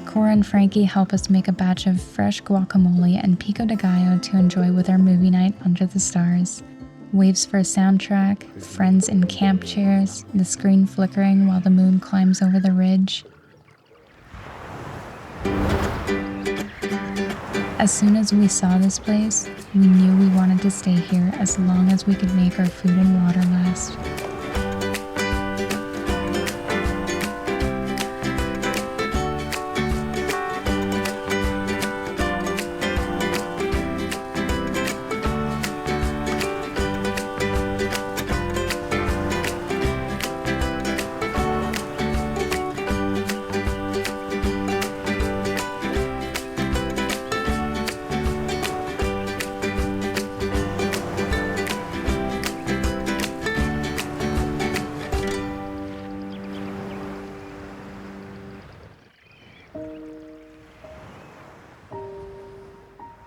Cora and Frankie help us make a batch of fresh guacamole and pico de gallo to enjoy with our movie night under the stars. Waves for a soundtrack, friends in camp chairs, the screen flickering while the moon climbs over the ridge. As soon as we saw this place, we knew we wanted to stay here as long as we could make our food and water last.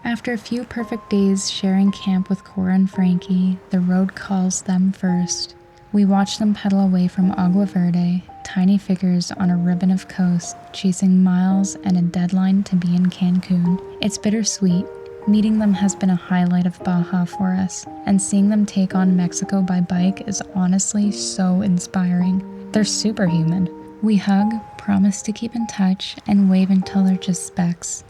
After a few perfect days sharing camp with Cora and Frankie, the road calls them first. We watch them pedal away from Agua Verde, tiny figures on a ribbon of coast, chasing miles and a deadline to be in Cancun. It's bittersweet. Meeting them has been a highlight of Baja for us, and seeing them take on Mexico by bike is honestly so inspiring. They're superhuman. We hug, promise to keep in touch, and wave until they're just specks.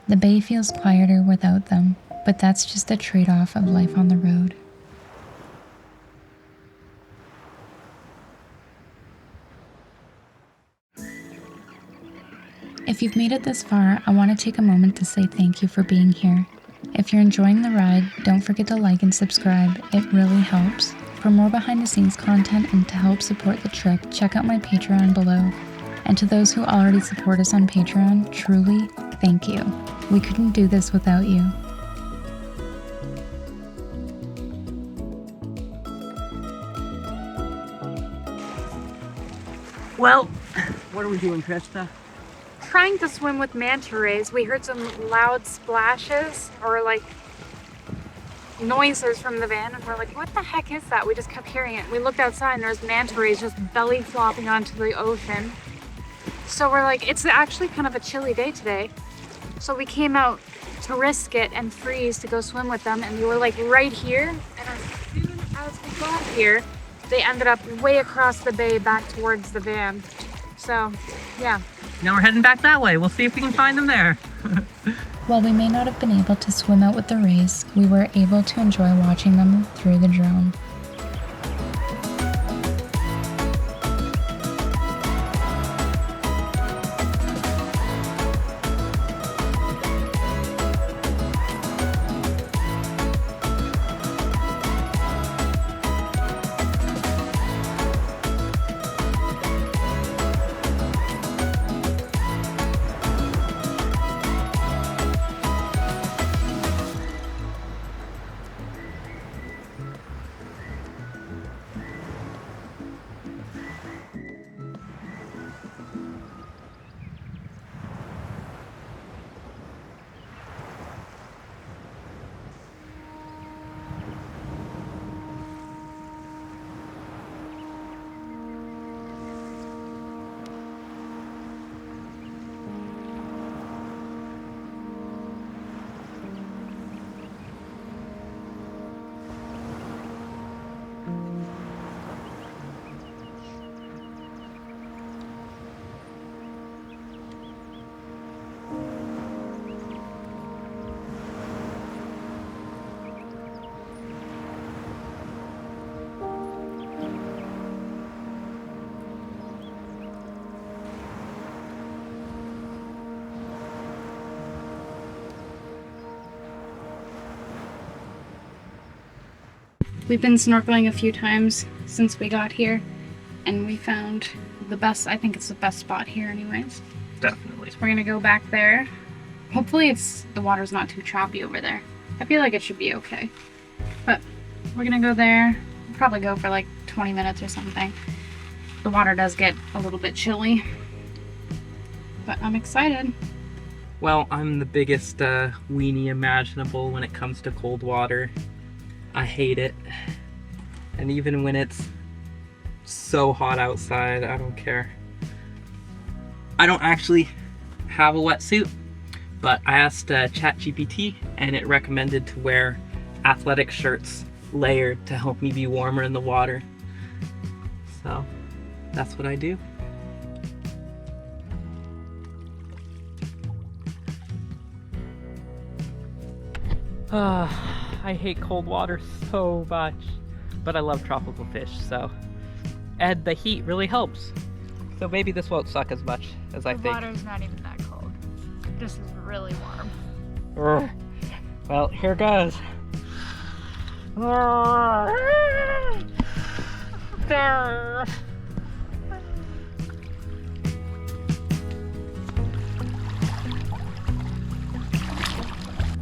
The bay feels quieter without them, but that's just a trade-off of life on the road. It If you've made it this far, I want to take a moment to say thank you for being here. If you're enjoying the ride, don't forget to like and subscribe. It really helps. For more behind the scenes content and to help support the trip, check out my Patreon below. And to those who already support us on Patreon, truly, thank you. We couldn't do this without you. Well, what are we doing, Krista? Trying to swim with manta rays. We heard some loud splashes or like noises from the van, and we're like, what the heck is that? We just kept hearing it. We looked outside and there's manta rays just belly flopping onto the ocean. So we're like, it's actually kind of a chilly day today. So we came out to risk it and freeze to go swim with them, and they were like right here. And as soon as we got here, they ended up way across the bay back towards the van. So yeah. Now we're heading back that way. We'll see if we can find them there. While we may not have been able to swim out with the rays, we were able to enjoy watching them through the drone. We've been snorkeling a few times since we got here, and we found the best, I think it's the best spot here anyways. Definitely. So we're gonna go back there. Hopefully the water's not too choppy over there. I feel like it should be okay. But we're gonna go there, probably go for like 20 minutes or something. The water does get a little bit chilly, but I'm excited. Well, I'm the biggest weenie imaginable when it comes to cold water. I hate it. And even when it's so hot outside, I don't care. I don't actually have a wetsuit, but I asked ChatGPT and it recommended to wear athletic shirts layered to help me be warmer in the water. So that's what I do. I hate cold water so much, but I love tropical fish, so. And the heat really helps. So maybe this won't suck as much as I think. The water's not even that cold. This is really warm. Well, here goes.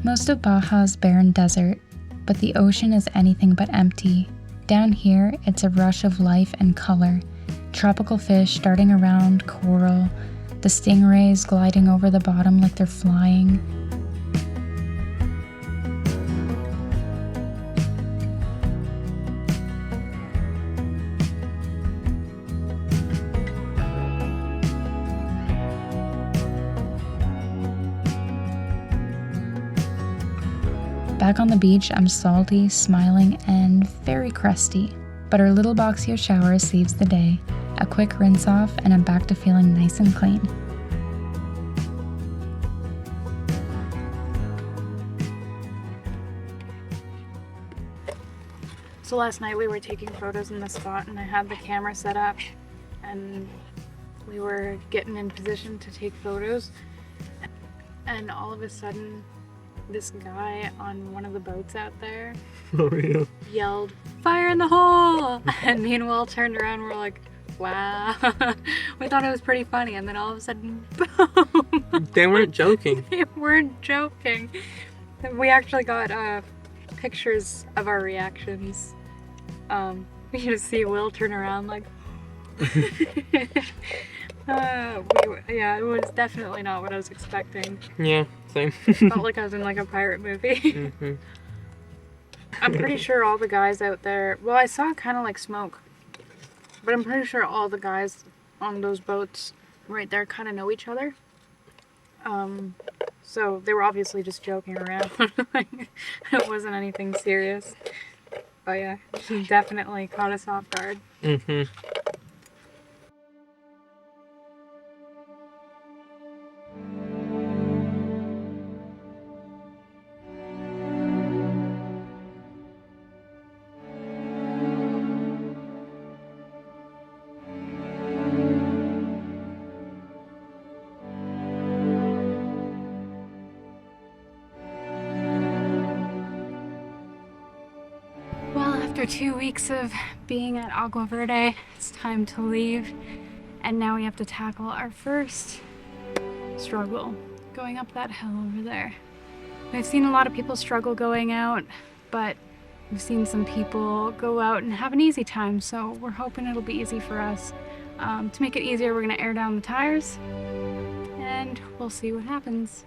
Most of Baja is barren desert, but the ocean is anything but empty. Down here, it's a rush of life and color. Tropical fish darting around, coral, the stingrays gliding over the bottom like they're flying. Back on the beach, I'm salty, smiling, and very crusty. But our little Boxio shower saves the day. A quick rinse off, and I'm back to feeling nice and clean. So last night we were taking photos in this spot, and I had the camera set up, and we were getting in position to take photos. and all of a sudden, this guy on one of the boats out there yelled, "Fire in the hole!" And me and Will turned around and we're like, wow. We thought it was pretty funny, and then all of a sudden, boom! They weren't joking. They weren't joking. We actually got pictures of our reactions. We just see Will turn around like, yeah, it was definitely not what I was expecting. Yeah, same. Felt like I was in like a pirate movie. I'm pretty sure all the guys out there, well, I saw kind of like smoke, but I'm pretty sure all the guys on those boats right there kind of know each other. So they were obviously just joking around. Like, it wasn't anything serious. But yeah, he definitely caught us off guard. After 2 weeks of being at Aqua Verde, it's time to leave, and now we have to tackle our first struggle, going up that hill over there. We've seen a lot of people struggle going out, but we've seen some people go out and have an easy time, so we're hoping it'll be easy for us. To make it easier, we're gonna air down the tires, and we'll see what happens.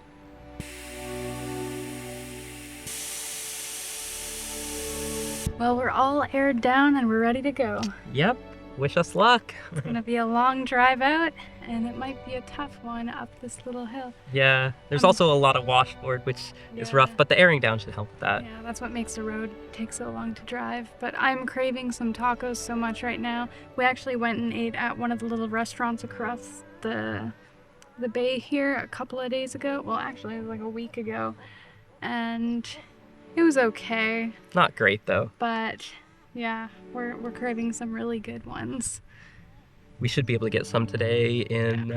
Well, we're all aired down and we're ready to go. Yep. Wish us luck. It's gonna be a long drive out, and it might be a tough one up this little hill. Yeah. There's also a lot of washboard, which is rough, but the airing down should help with that. Yeah, that's what makes the road take so long to drive. But I'm craving some tacos so much right now. We actually went and ate at one of the little restaurants across the bay here a couple of days ago. Well, actually, it was like a week ago. And it was okay. Not great though. But yeah, we're craving some really good ones. We should be able to get some today in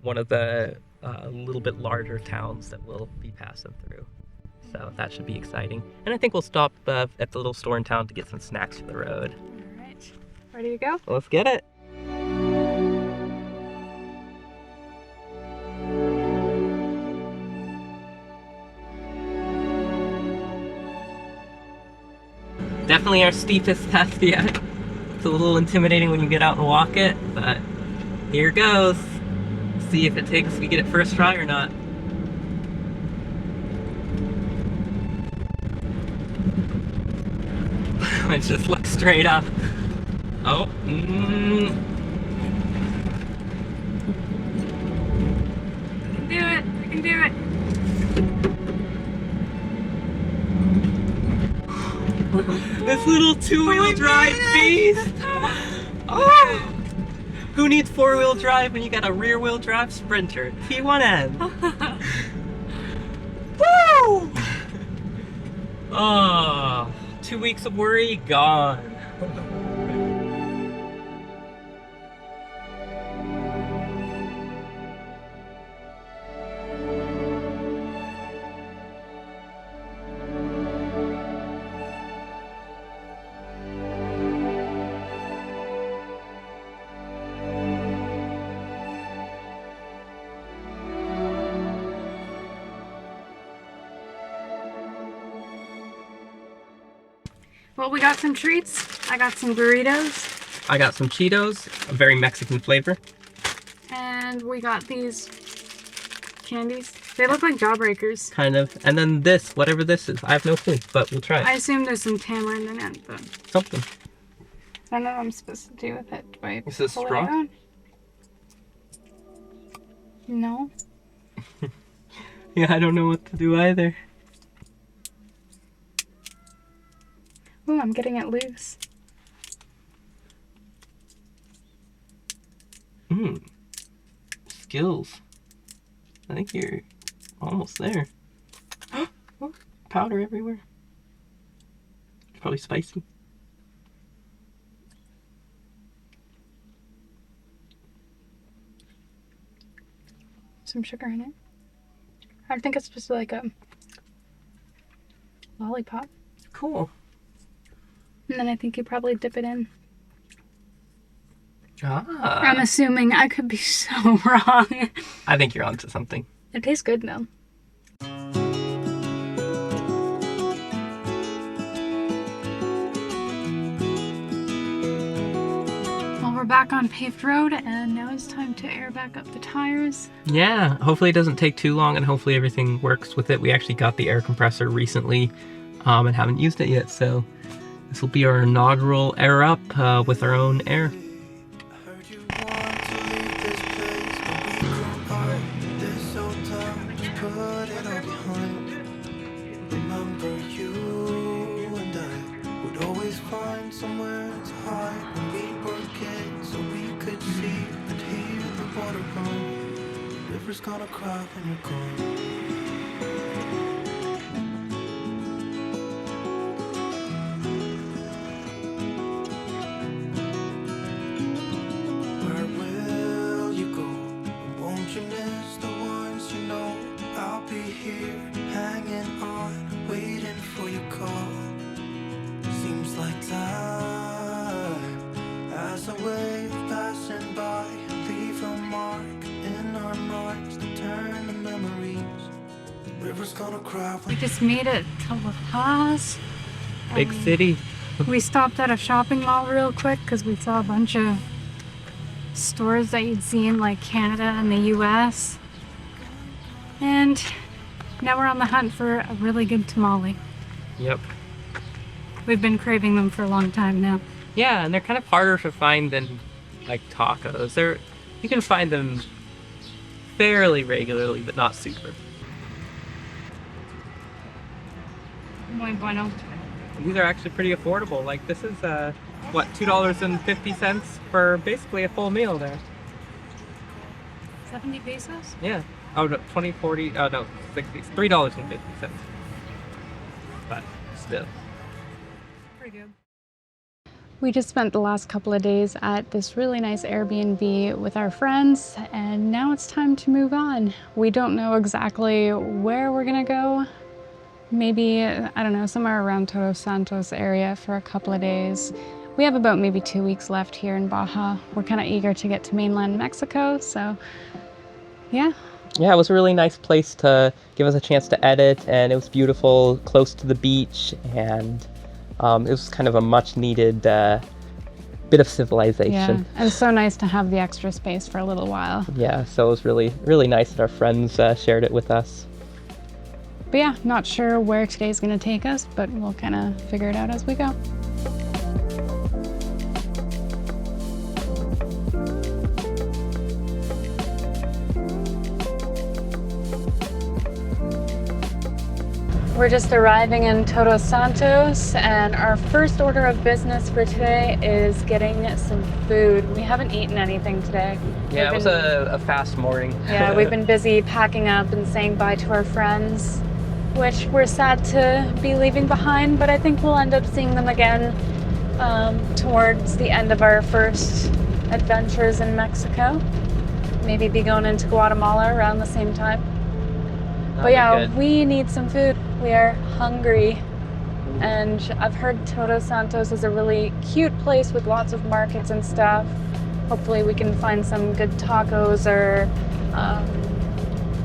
one of the little bit larger towns that we'll be passing through. So that should be exciting. And I think we'll stop at the little store in town to get some snacks for the road. All right, ready to go? Let's get it. Definitely our steepest test yet. It's a little intimidating when you get out and walk it, but here goes. See if we get it first try or not. Let's just look straight up. Oh. We can do it. We can do it. This little two-wheel drive beast! Oh! Who needs four-wheel drive when you got a rear-wheel drive Sprinter? T1N. Woo! Oh, 2 weeks of worry gone. Well, we got some treats. I got some burritos. I got some Cheetos, a very Mexican flavor. And we got these candies. They look like Jawbreakers. Kind of. And then this, whatever this is. I have no clue, but we'll try it. I assume there's some tamarind in it, but Something. I don't know what I'm supposed to do with it. Do I Is this pull it straw? out? No. Yeah, I don't know what to do either. Oh, I'm getting it loose. Skills. I think you're almost there. Oh, powder everywhere. Probably spicy. Some sugar in it. I think it's just like a lollipop. Cool. And then I think you probably dip it in. Ah. I'm assuming. I could be so wrong. I think you're onto something. It tastes good though. Well, we're back on paved road and now it's time to air back up the tires. Yeah, hopefully it doesn't take too long and hopefully everything works with it. We actually got the air compressor recently and haven't used it yet, so this will be our inaugural air up with our own air. Gonna cry when you're gone. Where will you go? Won't you miss the ones you know? I'll be here, hanging on, waiting for your call. Seems like time as a wave passing by, leave a mark in our minds to turn to memories. River's gonna cry. We just made it to La Paz. Big city. We stopped at a shopping mall real quick because we saw a bunch of stores that you'd see in like Canada and the US. And now we're on the hunt for a really good tamale. Yep. We've been craving them for a long time now. Yeah, and they're kind of harder to find than like tacos. You can find them fairly regularly, but not super. Muy bueno. These are actually pretty affordable. Like this is what, $2.50 for basically a full meal there. 70 pesos? Yeah. Oh no, 20, 40, oh no, 60, $3.50. But still. Pretty good. We just spent the last couple of days at this really nice Airbnb with our friends, and now it's time to move on. We don't know exactly where we're gonna go. Maybe, I don't know, somewhere around Toto Santos area for a couple of days. We have about maybe 2 weeks left here in Baja. We're kind of eager to get to mainland Mexico, so yeah. Yeah, it was a really nice place to give us a chance to edit, and it was beautiful, close to the beach, and it was kind of a much needed bit of civilization. Yeah, and it's so nice to have the extra space for a little while. Yeah, so it was really, really nice that our friends shared it with us. But yeah, not sure where today's gonna take us, but we'll kind of figure it out as we go. We're just arriving in Toto Santos, and our first order of business for today is getting some food. We haven't eaten anything today. Yeah, it was a fast morning. Yeah, we've been busy packing up and saying bye to our friends, which we're sad to be leaving behind, but I think we'll end up seeing them again towards the end of our first adventures in Mexico. Maybe be going into Guatemala around the same time. But yeah, we need some food. We are hungry, and I've heard Toto Santos is a really cute place with lots of markets and stuff. Hopefully we can find some good tacos or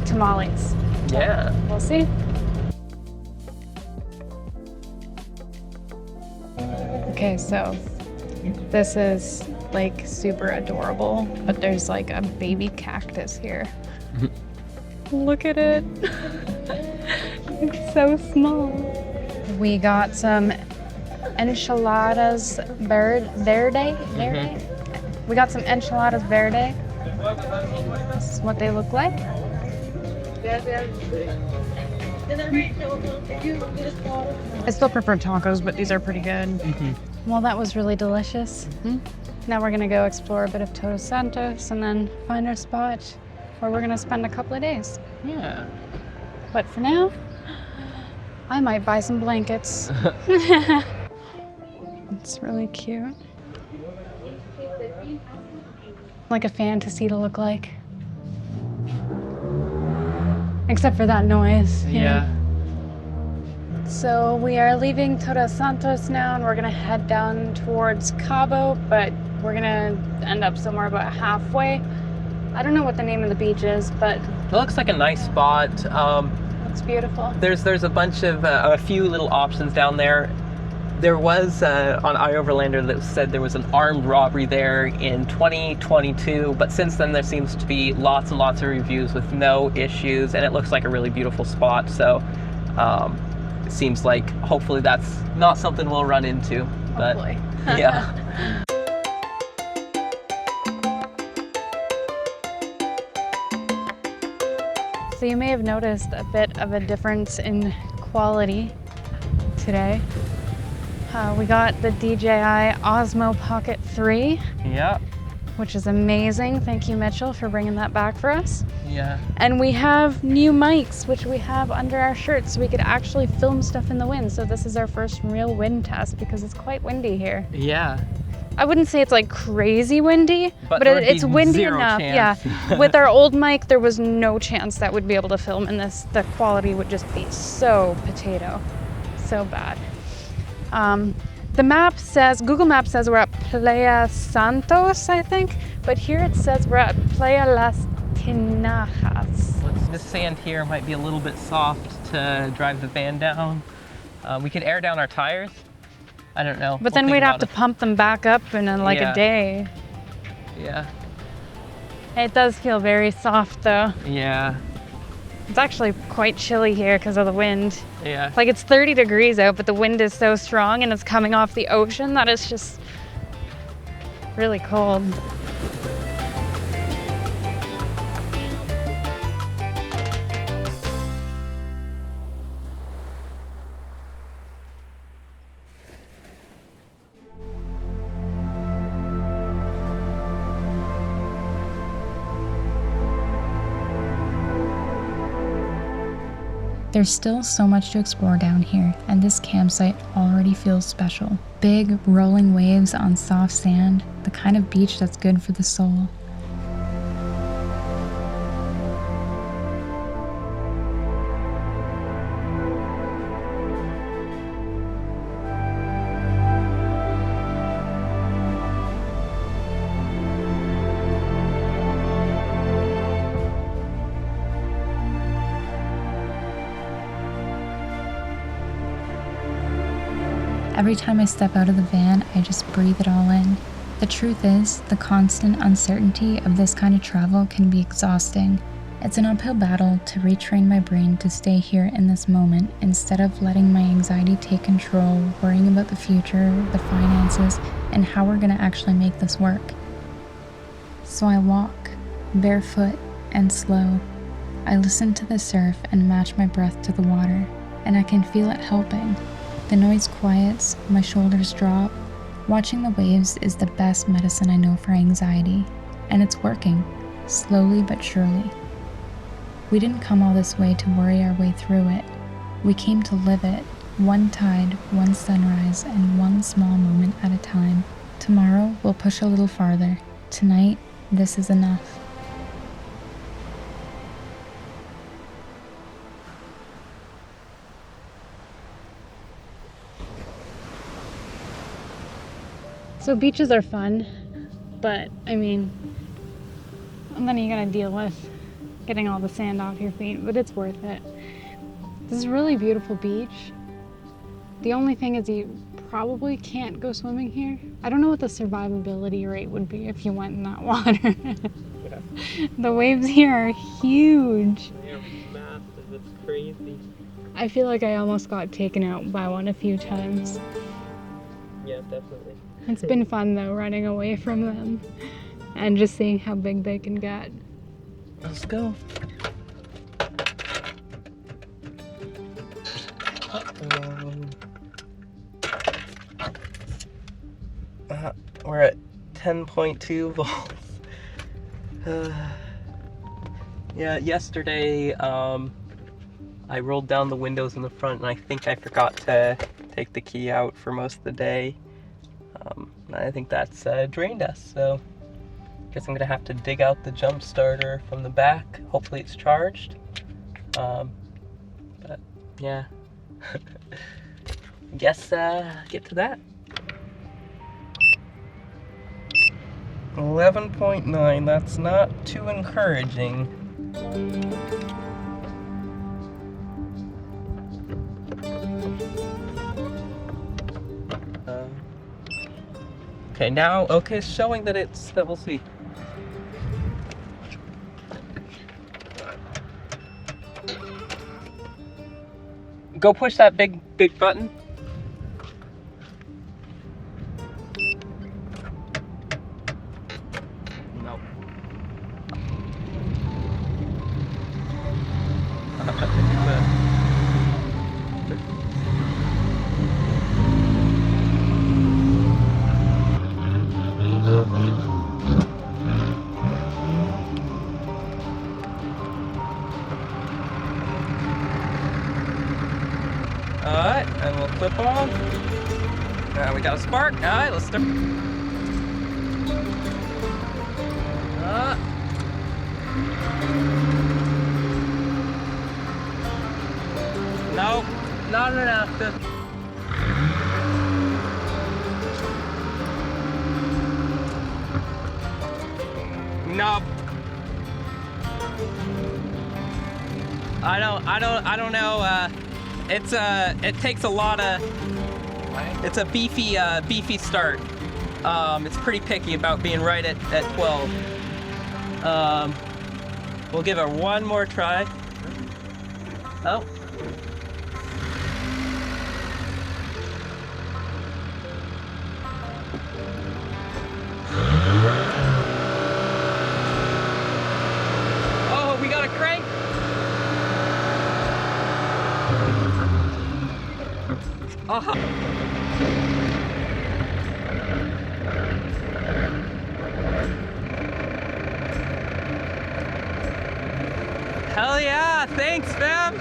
tamales. Yeah. We'll see. Okay, so this is like super adorable, but there's like a baby cactus here. Look at it. It's so small. We got some enchiladas verde. We got some enchiladas verde. This is what they look like. I still prefer tacos, but these are pretty good. Well, that was really delicious. Now we're gonna go explore a bit of Toto Santos and then find our spot where we're gonna spend a couple of days. Yeah. But for now, I might buy some blankets. It's really cute. Like a fantasy to look like. Except for that noise. Yeah. So we are leaving Toto Santos now, and we're gonna head down towards Cabo, but we're gonna end up somewhere about halfway. I don't know what the name of the beach is, but It looks like a nice spot. it's beautiful. There's a bunch of a few little options down there. There was on iOverlander that said there was an armed robbery there in 2022, but since then there seems to be lots and lots of reviews with no issues, and it looks like a really beautiful spot. So it seems like hopefully that's not something we'll run into. But Hopefully. yeah. So you may have noticed a bit of a difference in quality today. We got the DJI Osmo Pocket 3, Yeah. which is amazing. Thank you, Mitchell, for bringing that back for us. Yeah. And we have new mics, which we have under our shirts, so we could actually film stuff in the wind. So this is our first real wind test because it's quite windy here. Yeah. I wouldn't say it's like crazy windy, But but there would it's be windy zero enough. chance. Yeah. With our old mic, there was no chance that we'd be able to film in this. The quality would just be so potato, so bad. The map says, Google Maps says we're at Playa Santos, I think, but here it says we're at Playa Las Tinajas. This sand here might be a little bit soft to drive the van down. We could air down our tires. I don't know. But then We'll we'd think have to about pump them back up in like Yeah. a day. it. Yeah. It does feel very soft though. Yeah. It's actually quite chilly here because of the wind. Yeah. Like it's 30 degrees out, but the wind is so strong and it's coming off the ocean that it's just really cold. There's still so much to explore down here, and this campsite already feels special. Big, rolling waves on soft sand, the kind of beach that's good for the soul. Every time I step out of the van, I just breathe it all in. The truth is, the constant uncertainty of this kind of travel can be exhausting. It's an uphill battle to retrain my brain to stay here in this moment instead of letting my anxiety take control, worrying about the future, the finances, and how we're gonna actually make this work. So I walk, barefoot and slow. I listen to the surf and match my breath to the water, and I can feel it helping. The noise quiets, my shoulders drop. Watching the waves is the best medicine I know for anxiety, and it's working, slowly but surely. We didn't come all this way to worry our way through it. We came to live it, one tide, one sunrise, and one small moment at a time. Tomorrow, we'll push a little farther. Tonight, this is enough. So beaches are fun, but I mean, and then you gotta deal with getting all the sand off your feet, but it's worth it. This is a really beautiful beach. The only thing is you probably can't go swimming here. I don't know what the survivability rate would be if you went in that water. The waves here are huge. They're massive. It's crazy. I feel like I almost got taken out by one a few times. Yeah, definitely. It's been fun though, running away from them and just seeing how big they can get. Let's go. We're at 10.2 volts. Yeah, yesterday I rolled down the windows in the front and I think I forgot to take the key out for most of the day. I think that's drained us, so I guess I'm gonna have to dig out the jump starter from the back. Hopefully it's charged. But yeah, guess get to that. 11.9, that's not too encouraging. Okay, now, okay, it's showing that that we'll see. Go push that big button. Nope. Alright, and we'll clip on. We got a spark. Alright, let's start. Nope, not enough. Nope. I don't know. It takes a lot of. It's a beefy start. It's pretty picky about being right at 12. We'll give it one more try. Oh. Oh, we got a crank. Hell yeah, thanks fam,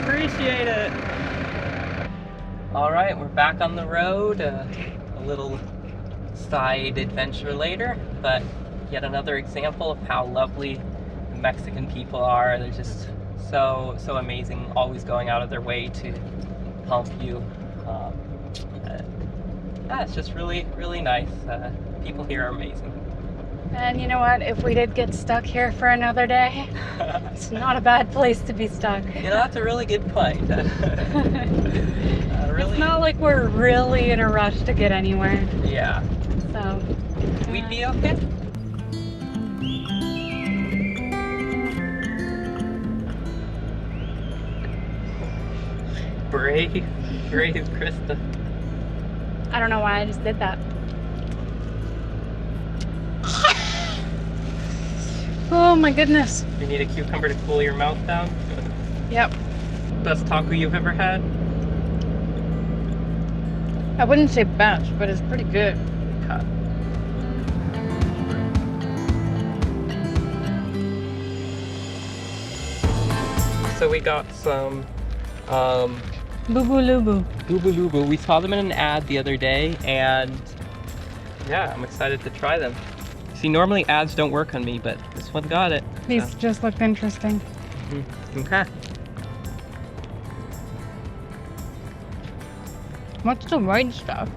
appreciate it. All right, we're back on the road, a little side adventure later, but yet another example of how lovely the Mexican people are. They're just so amazing, always going out of their way to help you. Yeah, it's just really nice. People here are amazing. And you know what? If we did get stuck here for another day, it's not a bad place to be stuck. You know, that's a really good point. Really, it's not like we're really in a rush to get anywhere. Yeah. So we'd be okay. Brave Krista. I don't know why I just did that. Oh my goodness. You need a cucumber to cool your mouth down? Yep. Best taco you've ever had? I wouldn't say best, but it's pretty good. Cut. So we got some Boo-boo lubu. Boo-boo lubu. We saw them in an ad the other day, and yeah, I'm excited to try them. See, normally ads don't work on me, but this one got it. These just looked interesting. Okay. What's the white stuff?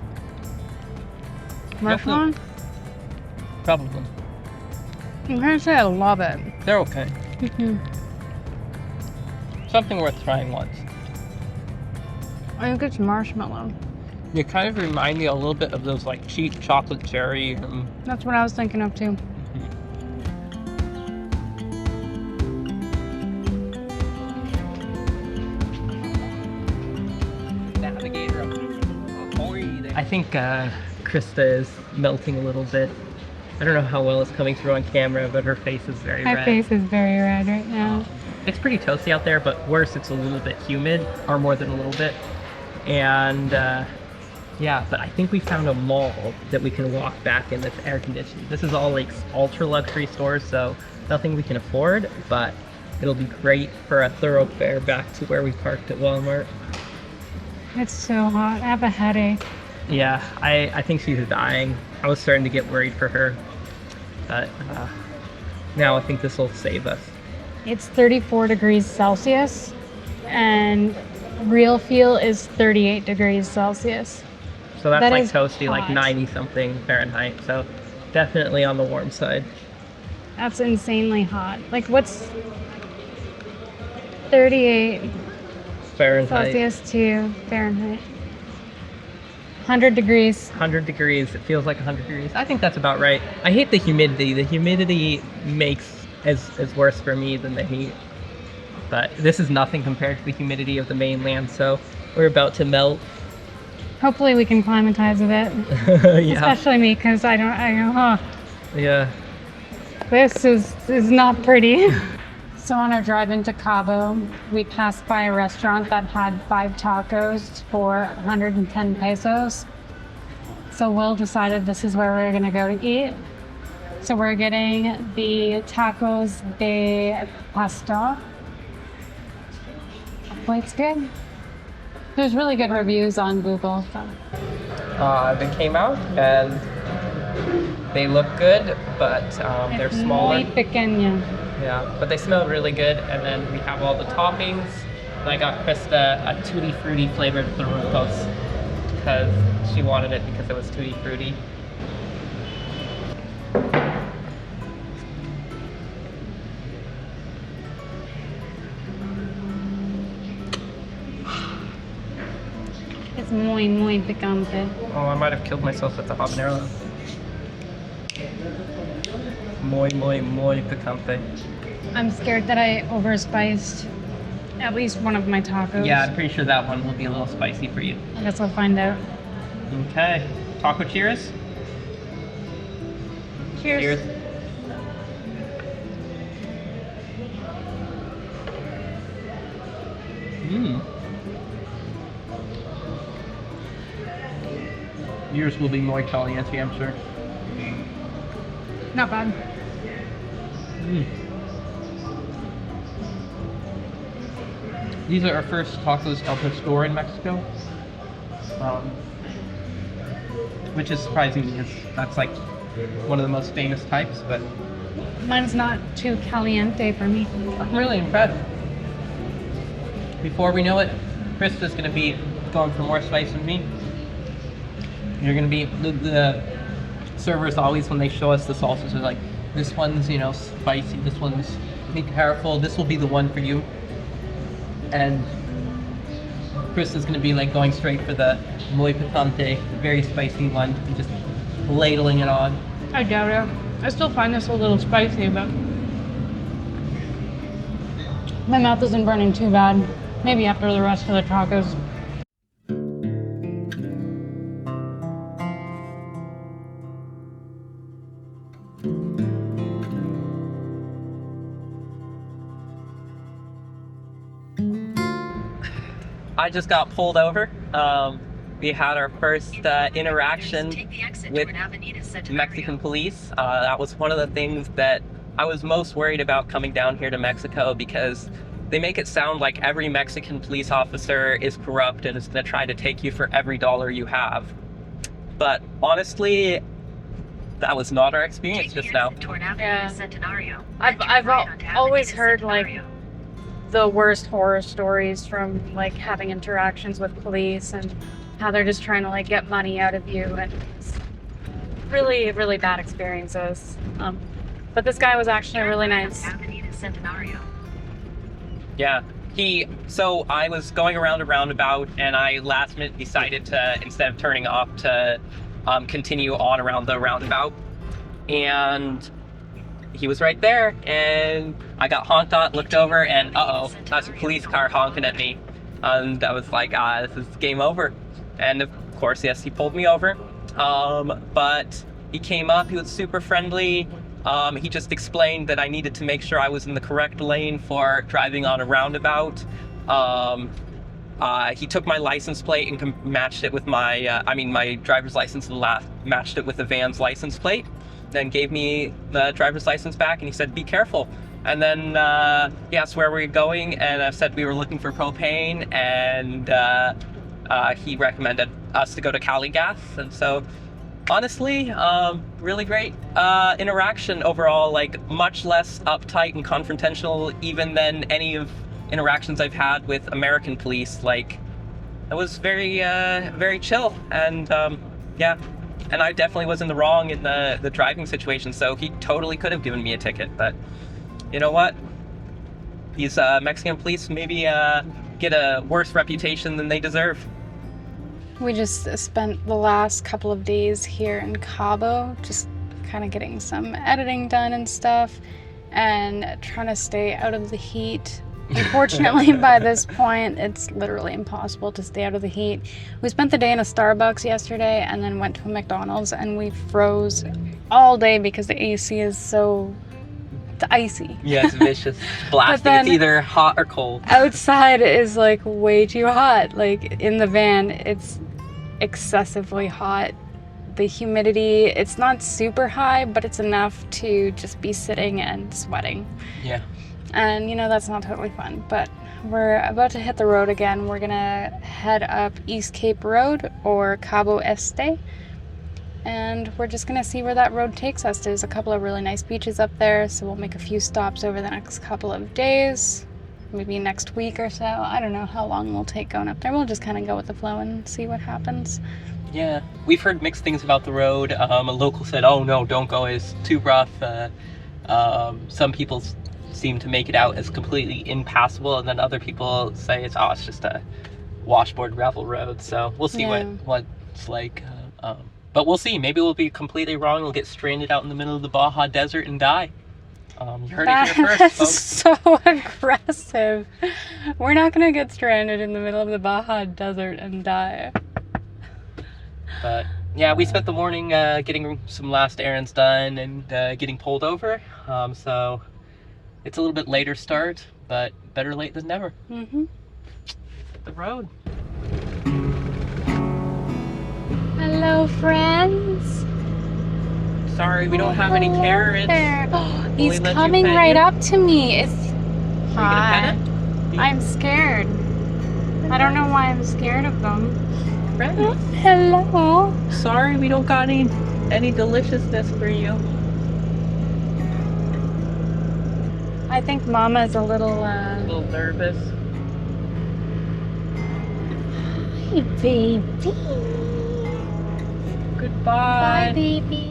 Marshmallow? Probably. I'm gonna say I love it. They're okay. Something worth trying once. I think it's marshmallow. You kind of remind me a little bit of those like cheap chocolate cherry. That's what I was thinking of too. I think Krista is melting a little bit. I don't know how well it's coming through on camera, but her face is very red. My face is very red right now. It's pretty toasty out there, but worse, it's a little bit humid, or more than a little bit. And yeah, but I think we found a mall that we can walk back in that's air conditioned. This is all like ultra luxury stores, so nothing we can afford, but it'll be great for a thoroughfare back to where we parked at Walmart. It's so hot. I have a headache. Yeah, I think she's dying. I was starting to get worried for her, but now I think this will save us. It's 34 degrees Celsius, and real feel is 38 degrees Celsius. So that's That like is toasty, like hot. 90 something Fahrenheit. So definitely on the warm side. That's insanely hot. Like, what's 38 Fahrenheit. Celsius to Fahrenheit? 100 degrees. 100 degrees. It feels like 100 degrees. I think that's about right. I hate the humidity. The humidity makes is worse for me than the heat. But this is nothing compared to the humidity of the mainland. So we're about to melt. Hopefully we can climatize a bit. Yeah. Especially me, because Yeah. this is not pretty. So on our drive into Cabo, we passed by a restaurant that had 5 tacos for 110 pesos. So Will decided this is where we're gonna go to eat. So we're getting the tacos de pastor. Hopefully it's good. There's really good reviews on Google. So. They came out and they look good, but they're smaller. Muy pequeña. Yeah, but they smell really good. And then we have all the toppings. And I got Krista a tutti frutti flavored burritos because she wanted it because it was tutti frutti. It's muy picante. Oh, I might have killed myself with the habanero. Muy picante. I'm scared that I overspiced at least one of my tacos. Yeah, I'm pretty sure that one will be a little spicy for you. I guess I'll find out. Okay. Taco cheers? Cheers. Mmm. Yours will be more caliente, I'm sure. Not bad. These are our first tacos El Pastor in Mexico, which is surprising because that's like one of the most famous types, but Mine's not too caliente for me. I'm really impressed. Before we know it, Krista's going to be going for more spice than me. You're going to be, the servers always, when they show us the salsas, are like, this one's, you know, spicy, this one's, be careful, this will be the one for you. And Krista's going to be like going straight for the muy picante, the very spicy one, and just ladling it on. I doubt it. I still find this a little spicy, but my mouth isn't burning too bad. Maybe after the rest of the tacos. I just got pulled over. We had our first interaction with Mexican police. That was one of the things that I was most worried about coming down here to Mexico, because they make it sound like every Mexican police officer is corrupt and is going to try to take you for every dollar you have. But honestly, that was not our experience just now. Yeah. I've always heard like the worst horror stories from like having interactions with police and how they're just trying to like get money out of you, and it's really bad experiences. But this guy was actually really nice. Yeah. So I was going around a roundabout, and I last minute decided to, instead of turning off, to continue on around the roundabout. And he was right there, and I got honked at, looked over, and uh-oh, that's a police car honking at me. And I was like, this is game over. And of course, yes, he pulled me over. But he came up, he was super friendly. He just explained that I needed to make sure I was in the correct lane for driving on a roundabout. He took my license plate and matched it with my driver's license, and matched it with the van's license plate. Then gave me the driver's license back, and he said, be careful. And then he asked where we were going, and I said we were looking for propane, and he recommended us to go to Cali Gas. And so Honestly, really great interaction overall, like much less uptight and confrontational even than any of interactions I've had with American police. Like, it was very chill, and yeah, and I definitely was in the wrong in the driving situation, so he totally could have given me a ticket, but you know what? These Mexican police maybe get a worse reputation than they deserve. We just spent the last couple of days here in Cabo, just kind of getting some editing done and stuff, and trying to stay out of the heat. Unfortunately, by this point, it's literally impossible to stay out of the heat. We spent the day in a Starbucks yesterday and then went to a McDonald's, and we froze all day because the AC is so icy. Yeah, it's vicious. It's blasting. then- It's either hot or cold. Outside is like way too hot. Like in the van, it's excessively hot. The humidity, it's not super high, but it's enough to just be sitting and sweating. Yeah. And you know, that's not totally fun, but we're about to hit the road again. We're gonna head up East Cape Road or Cabo Este, and we're just gonna see where that road takes us. There's a couple of really nice beaches up there, so we'll make a few stops over the next couple of days, maybe next week or so. I don't know how long we'll take going up there. We'll just kind of go with the flow and see what happens. Yeah, we've heard mixed things about the road. A local said, "Oh no, don't go, it's too rough." Some people seem to make it out as completely impassable, and then other people say it's just a washboard gravel road. So we'll see Yeah. what it's like. But we'll see. Maybe we'll be completely wrong. We'll get stranded out in the middle of the Baja Desert and die. You heard it here first, That's folks. so aggressive. We're not gonna get stranded in the middle of the Baja Desert and die. But yeah, we spent the morning getting some last errands done and getting pulled over. So it's a little bit later start, but better late than never. Mm-hmm. The road. Hello, friends. Sorry, we don't have any carrots. There. we He's let you coming pet right you? up to me. It's Are you Hi. gonna pet it? I'm scared. I don't know why I'm scared of them. Friend. Hello. Sorry, we don't got any deliciousness for you. I think Mama's a little A little nervous. Hey, baby. Goodbye. Bye, baby.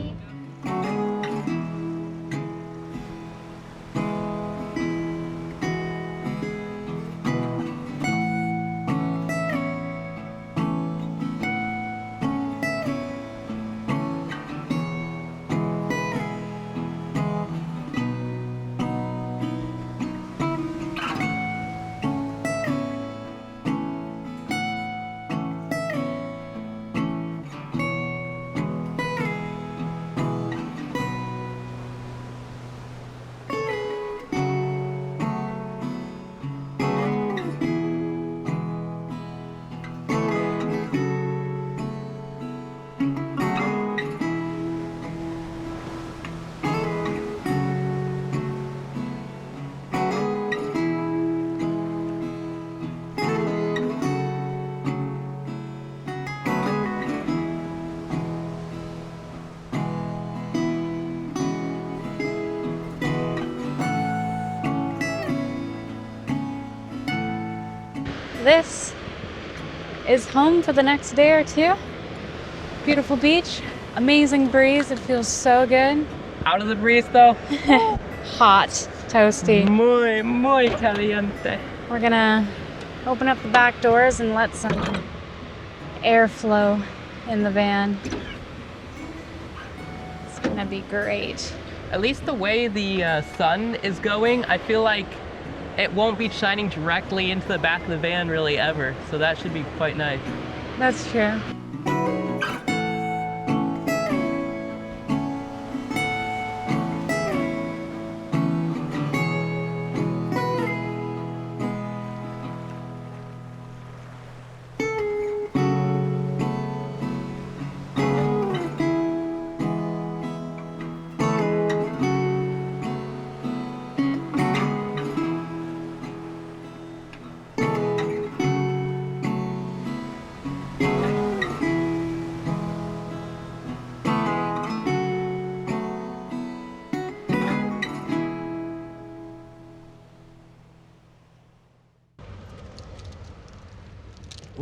This is home for the next day or two. Beautiful beach, amazing breeze. It feels so good. Out of the breeze though. Hot, toasty. Muy caliente. We're gonna open up the back doors and let some airflow in the van. It's gonna be great. At least the way the sun is going, I feel like it won't be shining directly into the back of the van really ever. So that should be quite nice. That's true.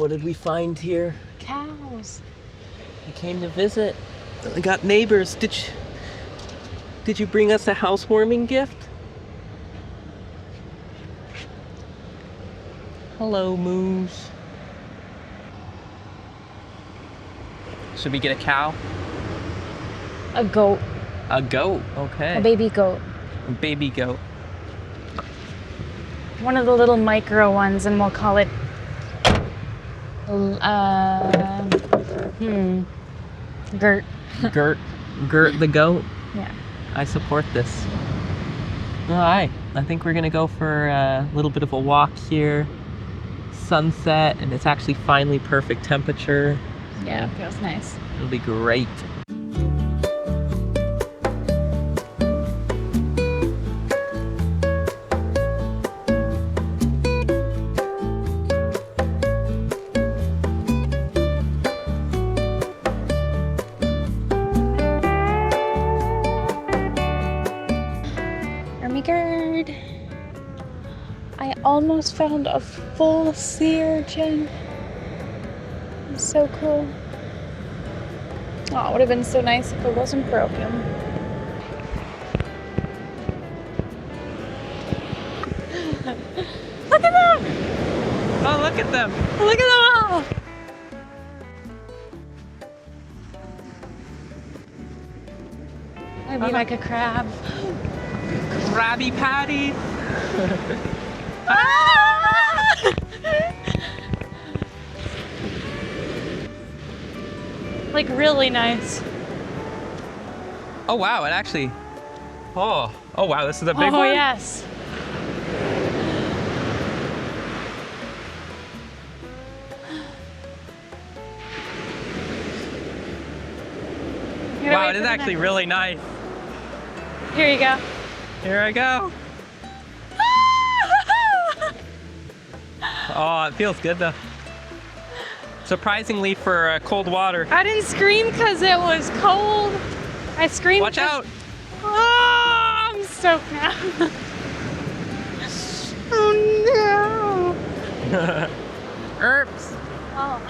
What did we find here? Cows. We came to visit. We got neighbors. Did you bring us a housewarming gift? Hello, moose. Should we get a cow? A goat. A goat, okay. A baby goat. A baby goat. One of the little micro ones, and we'll call it Gert. Gert the goat. Yeah. I support this. All right, I think we're gonna go for a little bit of a walk here. Sunset, and it's actually finally perfect temperature. Yeah, it feels nice. It'll be great. Ermigerd. I almost found a full sea urchin. It's so cool. Oh, it would have been so nice if it wasn't broken. Look at them! Oh, look at them! Look at them all! I'd be like a crab. Krabby Patty! Like really nice. Oh wow, it actually... Oh wow, this is a big Oh one? yes. Wow, it is actually really nice. Here you go. Here I go. Oh, it feels good though. Surprisingly for cold water. I didn't scream because it was cold. I screamed. Watch out! Oh, I'm soaked now. Oh no. Herbs. Oh.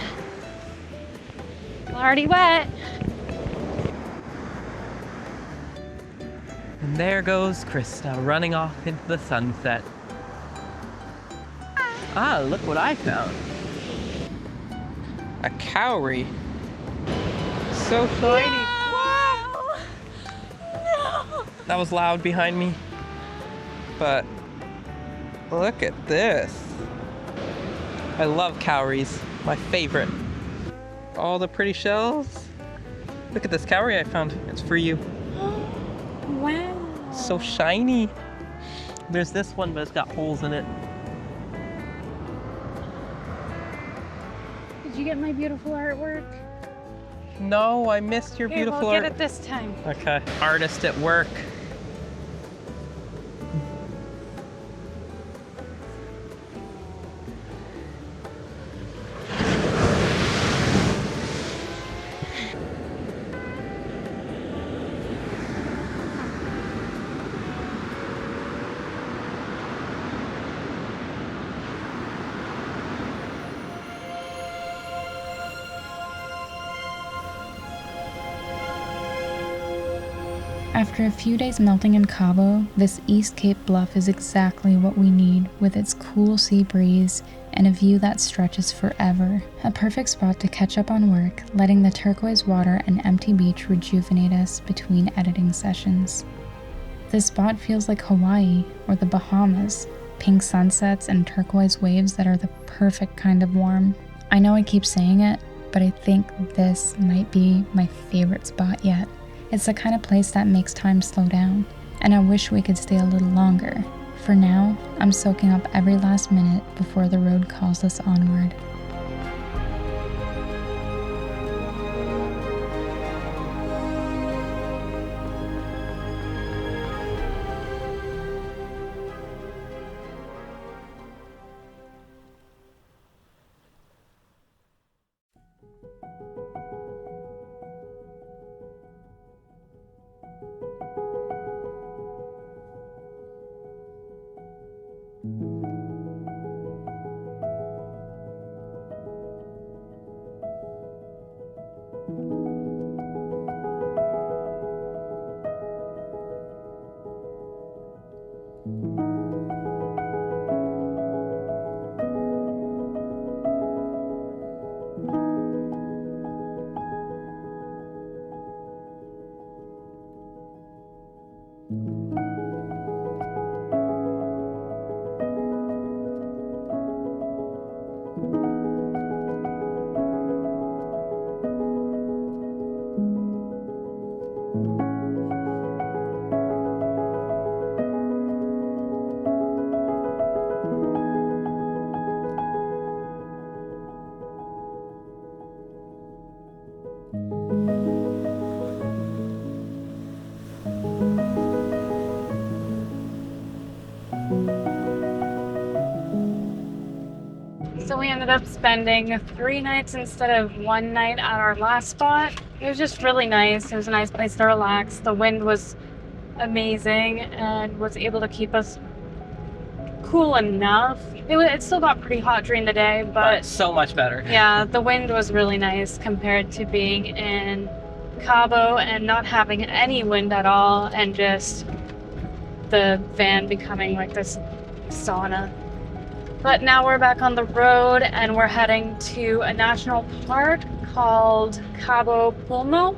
Already wet. And there goes Krista running off into the sunset. Ah, look what I found. A cowrie. So shiny. Wow. No. That was loud behind me. But look at this. I love cowries. My favorite. All the pretty shells. Look at this cowrie I found. It's for you. Wow. So shiny. There's this one, but it's got holes in it. Did you get my beautiful artwork? No, I missed your Here, beautiful we'll art. get it this time. Okay. Artist at work. After a few days melting in Cabo, this East Cape Bluff is exactly what we need, with its cool sea breeze and a view that stretches forever. A perfect spot to catch up on work, letting the turquoise water and empty beach rejuvenate us between editing sessions. This spot feels like Hawaii or the Bahamas, pink sunsets and turquoise waves that are the perfect kind of warm. I know I keep saying it, but I think this might be my favorite spot yet. It's the kind of place that makes time slow down, and I wish we could stay a little longer. For now, I'm soaking up every last minute before the road calls us onward. So we ended up spending 3 nights instead of 1 night at our last spot. It was just really nice. It was a nice place to relax. The wind was amazing and was able to keep us cool enough. It still got pretty hot during the day, but so much better. yeah, the wind was really nice compared to being in Cabo and not having any wind at all, and just the van becoming like this sauna. But now we're back on the road and we're heading to a national park called Cabo Pulmo,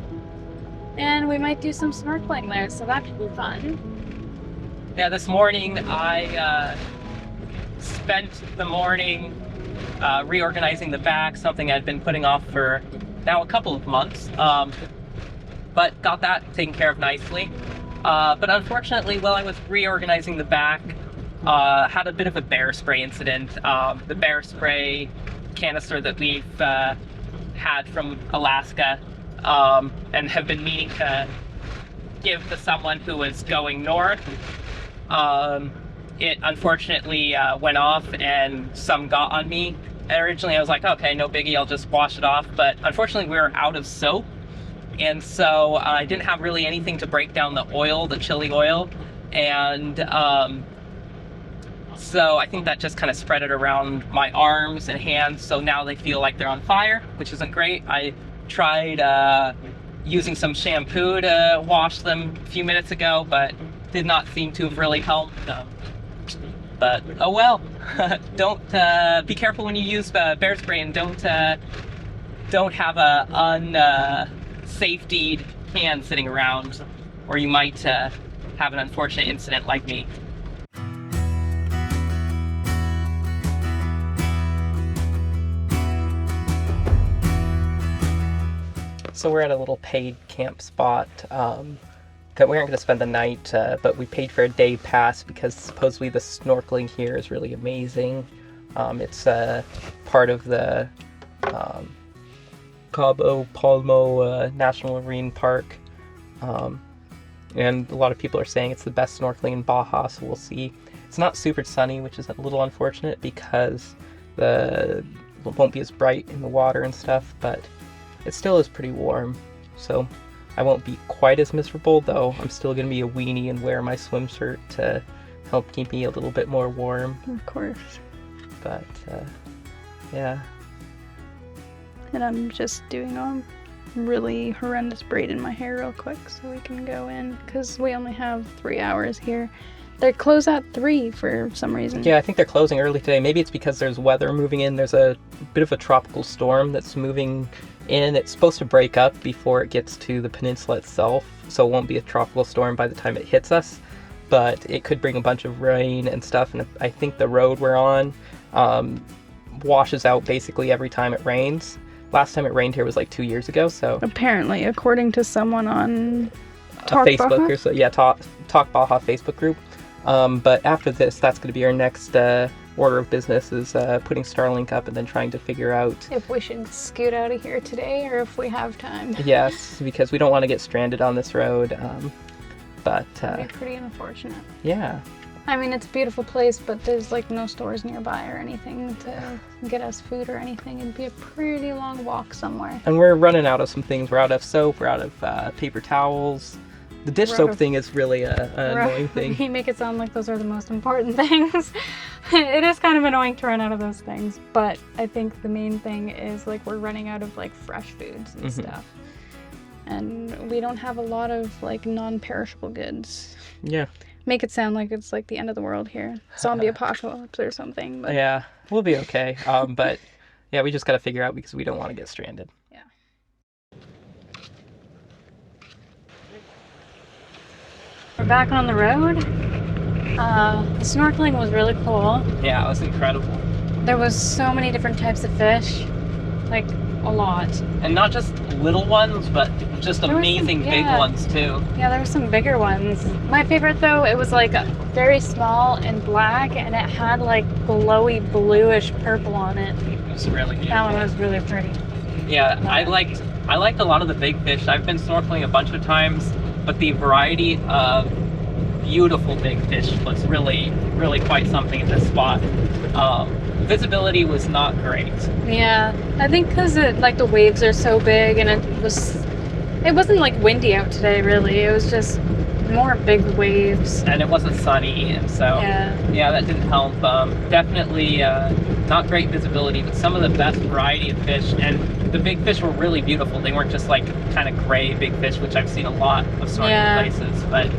and we might do some snorkeling there, so that could be fun. Yeah, this morning I spent the morning reorganizing the back, something I'd been putting off for now a couple of months, but got that taken care of nicely. But unfortunately, while I was reorganizing the back, had a bit of a bear spray incident. The bear spray canister that we've had from Alaska and have been meaning to give to someone who was going north. It unfortunately went off and some got on me. And originally I was like, okay, no biggie, I'll just wash it off. But unfortunately we were out of soap. And so I didn't have really anything to break down the oil, the chili oil. And so I think that just kind of spread it around my arms and hands. So now they feel like they're on fire, which isn't great. I tried using some shampoo to wash them a few minutes ago, but did not seem to have really helped. But oh well. Don't be careful when you use bear spray, and don't have a unsafetied can sitting around, or you might have an unfortunate incident like me. So we're at a little paid camp spot that we aren't going to spend the night, but we paid for a day pass because supposedly the snorkeling here is really amazing. It's part of the Cabo Pulmo National Marine Park, and a lot of people are saying it's the best snorkeling in Baja, so we'll see. It's not super sunny, which is a little unfortunate because it won't be as bright in the water and stuff, but it still is pretty warm, so I won't be quite as miserable, though I'm still going to be a weenie and wear my swimsuit to help keep me a little bit more warm. Of course. But, yeah. And I'm just doing a really horrendous braid in my hair real quick so we can go in, because we only have 3 hours here. They close at 3 for some reason. Yeah, I think they're closing early today. Maybe it's because there's weather moving in. There's a bit of a tropical storm that's moving in. It's supposed to break up before it gets to the peninsula itself, so it won't be a tropical storm by the time it hits us, but it could bring a bunch of rain and stuff. And I think the road we're on washes out basically every time it rains. Last time it rained here was like 2 years ago, so apparently, according to someone on Facebook Baja? or so, yeah, Talk Baja Facebook group. But after this, that's going to be our next order of business, is putting Starlink up and then trying to figure out if we should scoot out of here today or if we have time. Yes, because we don't want to get stranded on this road. But It'd be pretty unfortunate. yeah. I mean, it's a beautiful place, but there's like no stores nearby or anything to get us food or anything. It'd be a pretty long walk somewhere. And we're running out of some things. We're out of soap, we're out of paper towels. The dish soap thing is really an annoying thing. You make it sound like those are the most important things. It is kind of annoying to run out of those things, but I think the main thing is like we're running out of like fresh foods and stuff. And we don't have a lot of like non-perishable goods. Yeah. Make it sound like it's like the end of the world here. Zombie apocalypse or something. But Yeah, we'll be okay. But yeah, we just got to figure out because we don't want to get stranded. we're back on the road. The snorkeling was really cool. Yeah, it was incredible. There was so many different types of fish, like a lot. And not just little ones, but just There were amazing some- big yeah. ones too. Yeah, there were some bigger ones. My favorite though, it was like very small and black, and it had like glowy bluish purple on it. It was really beautiful. That one was really pretty. Yeah, I liked a lot of the big fish. I've been snorkeling a bunch of times, but the variety of beautiful big fish was really quite something at this spot. Visibility was not great. Yeah, I think because like the waves are so big, and it wasn't like windy out today really. It was just more big waves. And it wasn't sunny, and so yeah, that didn't help. Definitely not great visibility, but some of the best variety of fish, and the big fish were really beautiful. They weren't just like kind of gray big fish, which I've seen a lot of snorkeling places, but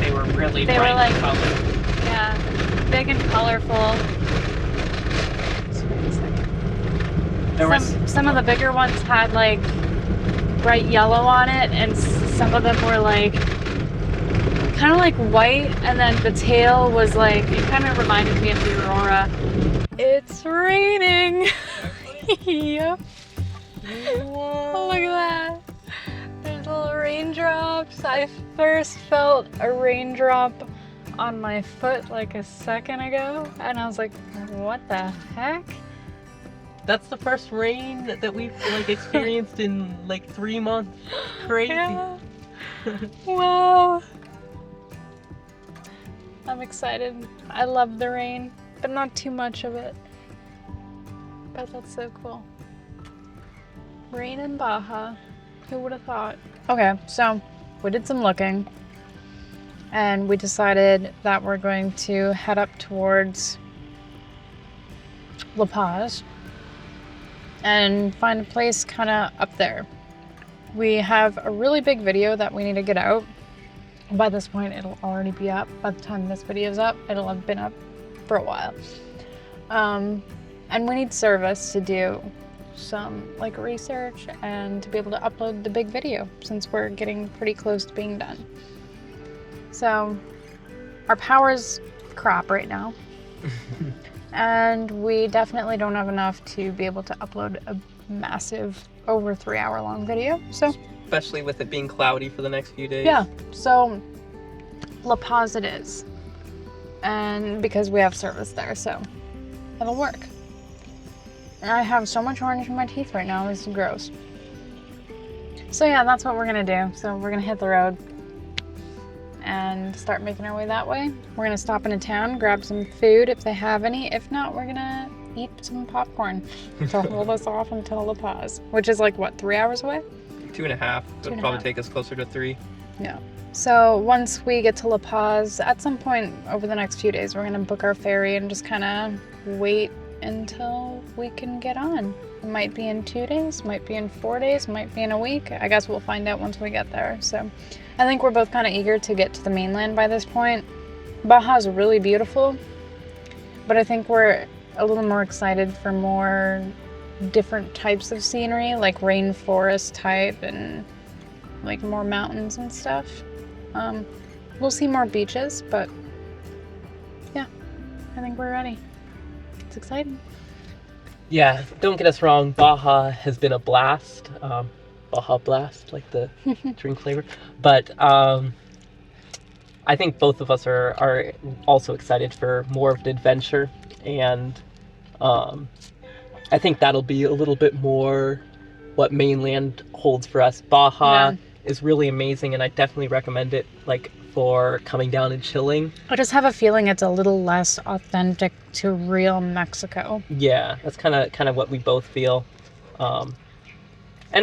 they were really They were bright like- colors. Yeah, big and colorful. There was Some of the bigger ones had like bright yellow on it, and some of them were like kind of like white, and then the tail was like, it kind of reminded me of the aurora. It's raining. Yep. Oh, look at that. There's little raindrops. I first felt a raindrop on my foot like a second ago, and I was like, what the heck? That's the first rain that we've like experienced in like 3 months. Crazy. Yeah. Wow. I'm excited. I love the rain, but not too much of it. But that's so cool. Rain in Baja. Who would have thought? Okay, so we did some looking, and we decided that we're going to head up towards La Paz and find a place kind of up there. We have a really big video that we need to get out. By this point, it'll already be up. By the time this video's up, it'll have been up for a while. And we need service to do some like research and to be able to upload the big video, since we're getting pretty close to being done. So our power's crap right now. And we definitely don't have enough to be able to upload a massive over 3 hour long video. So Especially with it being cloudy for the next few days. yeah, so La Paz it is. And because we have service there, so it'll work. And I have so much orange in my teeth right now, this is gross. So yeah, that's what we're gonna do. So we're gonna hit the road and start making our way that way. We're gonna stop in a town, grab some food if they have any. If not, we're gonna eat some popcorn to hold us off until La Paz, which is like what, 3 hours away? 2.5. It'll probably take us closer to 3. Yeah. So once we get to La Paz, at some point over the next few days, we're gonna book our ferry and just kind of wait until we can get on. It might be in 2 days, might be in 4 days, might be in a week. I guess we'll find out once we get there. So I think we're both kind of eager to get to the mainland by this point. Baja's really beautiful, but I think we're a little more excited for more different types of scenery, like rainforest type and like more mountains and stuff. We'll see more beaches, but yeah, I think we're ready. It's exciting. Yeah, don't get us wrong, Baja has been a blast. Baja Blast, like the drink flavor. But I think both of us are also excited for more of an adventure, and I think that'll be a little bit more what mainland holds for us. Baja is really amazing, and I definitely recommend it, like, for coming down and chilling. I just have a feeling it's a little less authentic to real Mexico. Yeah, that's kind of what we both feel. And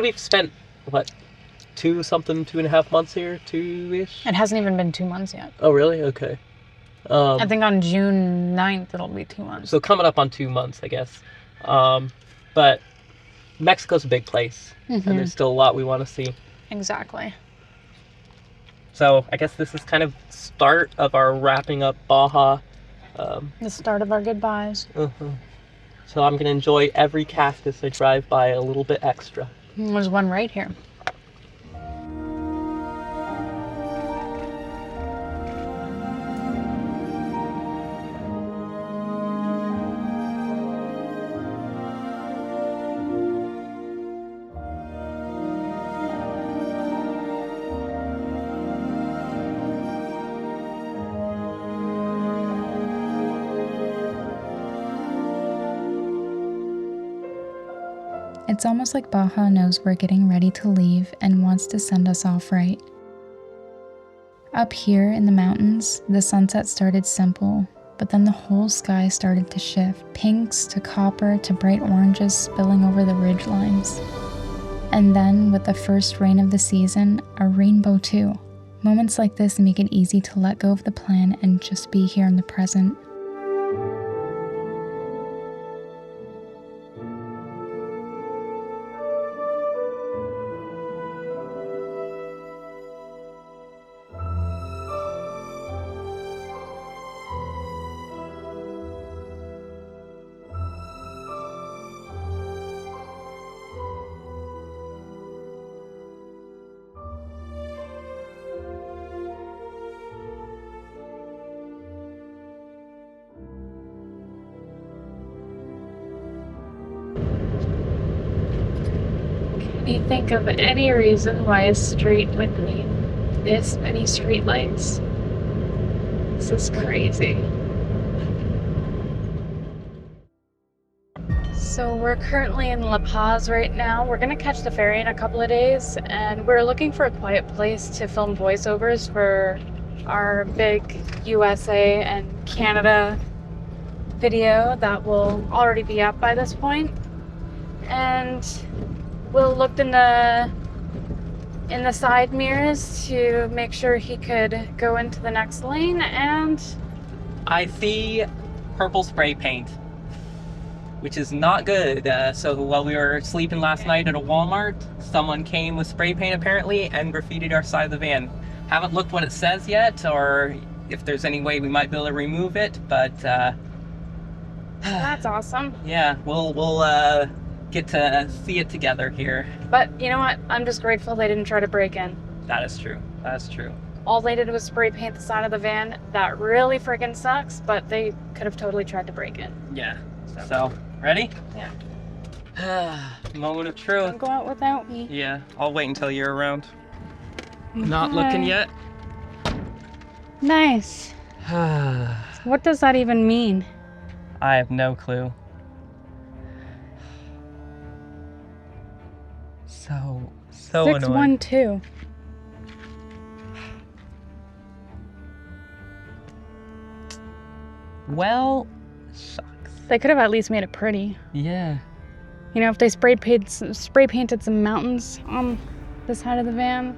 we've spent what, 2.5 months here, 2-ish. It hasn't even been 2 months yet. Oh, really? Okay. I think on June 9th it'll be 2 months. So coming up on 2 months, I guess. But Mexico's a big place, and there's still a lot we want to see. Exactly. So I guess this is kind of start of our wrapping up Baja. The start of our goodbyes. So I'm gonna enjoy every cactus I drive by a little bit extra. There's one right here. It's almost like Baja knows we're getting ready to leave and wants to send us off right. Up here in the mountains, the sunset started simple, but then the whole sky started to shift, pinks to copper to bright oranges spilling over the ridge lines. And then, with the first rain of the season, a rainbow too. Moments like this make it easy to let go of the plan and just be here in the present. Can you think of any reason why a street would need this many streetlights? This is crazy. So we're currently in La Paz right now. We're gonna catch the ferry in a couple of days, and we're looking for a quiet place to film voiceovers for our big USA and Canada video that will already be up by this point. And Will looked in the side mirrors to make sure he could go into the next lane, and I see purple spray paint, which is not good. So while we were sleeping last night at a Walmart, someone came with spray paint apparently and graffitied our side of the van. Haven't looked what it says yet, or if there's any way we might be able to remove it, but that's awesome. yeah, we'll get to see it together here. But you know what? I'm just grateful they didn't try to break in. That is true. That's true. All they did was spray paint the side of the van. That really freaking sucks, but they could have totally tried to break in. Yeah. So, ready? Yeah. Moment of truth. Don't go out without me. Yeah, I'll wait until you're around. Not looking yet? Nice. What does that even mean? I have no clue. So annoying. 612. Well, shucks. They could have at least made it pretty. Yeah. You know, if they spray painted some mountains on the side of the van.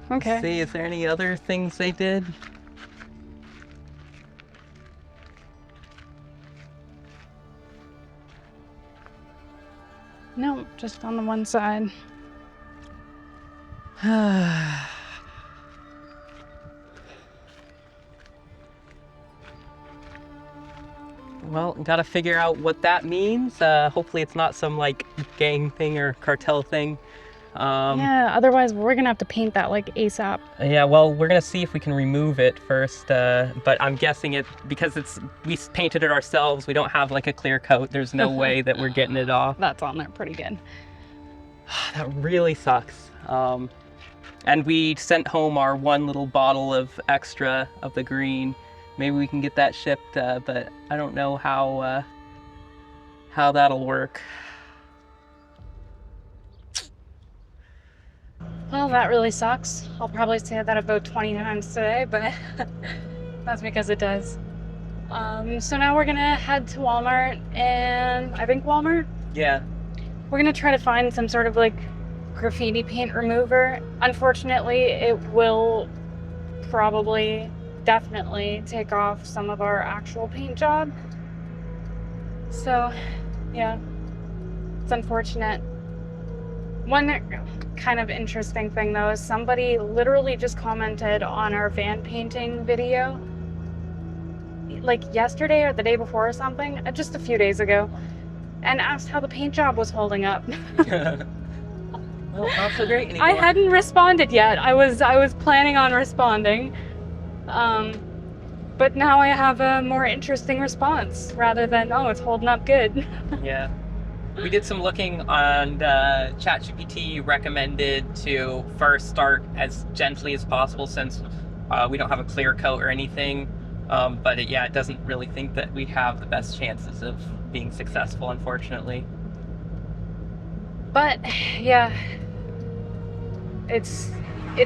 Okay. Let's see, is there any other things they did? No, just on the one side. Well, gotta figure out what that means. Hopefully it's not some like gang thing or cartel thing. Yeah, otherwise we're gonna have to paint that like ASAP. Yeah, well, we're gonna see if we can remove it first, but I'm guessing it, because we painted it ourselves, we don't have like a clear coat, there's no way that we're getting it off. That's on there pretty good. That really sucks. And we sent home our one little bottle of extra of the green. Maybe we can get that shipped, but I don't know how that'll work. Well, that really sucks. I'll probably say that about 20 times today, but that's because it does. So now we're gonna head to Walmart, and I think Walmart? Yeah. We're gonna try to find some sort of like graffiti paint remover. Unfortunately, it will definitely take off some of our actual paint job. So, yeah, it's unfortunate. One kind of interesting thing though is somebody literally just commented on our van painting video like yesterday or the day before or something, just a few days ago, and asked how the paint job was holding up. Well, not so great anymore. I hadn't responded yet. I was planning on responding, but now I have a more interesting response rather than, oh, it's holding up good. Yeah. We did some looking, and ChatGPT recommended to first start as gently as possible since we don't have a clear coat or anything. But it doesn't really think that we have the best chances of being successful, unfortunately. But yeah, it's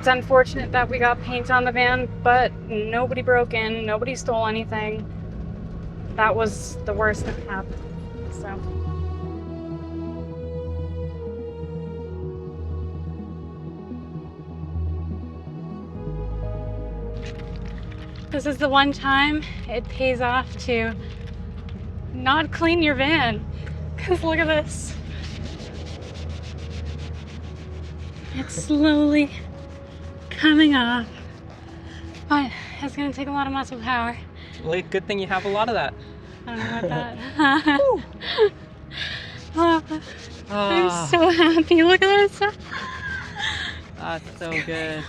unfortunate that we got paint on the van, but nobody broke in, nobody stole anything. That was the worst that happened. So this is the one time it pays off to not clean your van. Because look at this. It's slowly coming off. But it's going to take a lot of muscle power. Well, good thing you have a lot of that. I don't know about that. Oh, I'm so happy. Look at this. That's so good.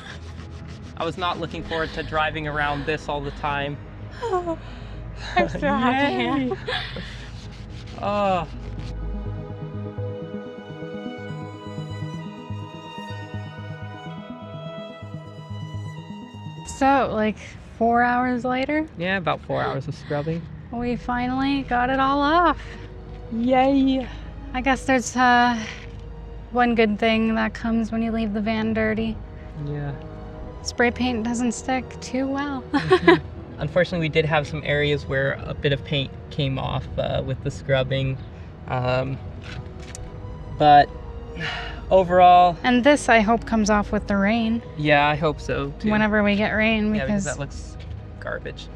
I was not looking forward to driving around this all the time. Oh, I'm so happy. Oh. So, like 4 hours later, Yeah, about 4 hours of scrubbing. we finally got it all off. Yay! I guess there's one good thing that comes when you leave the van dirty. Yeah. Spray paint doesn't stick too well. Unfortunately, we did have some areas where a bit of paint came off with the scrubbing. But overall... And this, I hope, comes off with the rain. Yeah, I hope so, too. Whenever we get rain, Yeah, because because that looks garbage.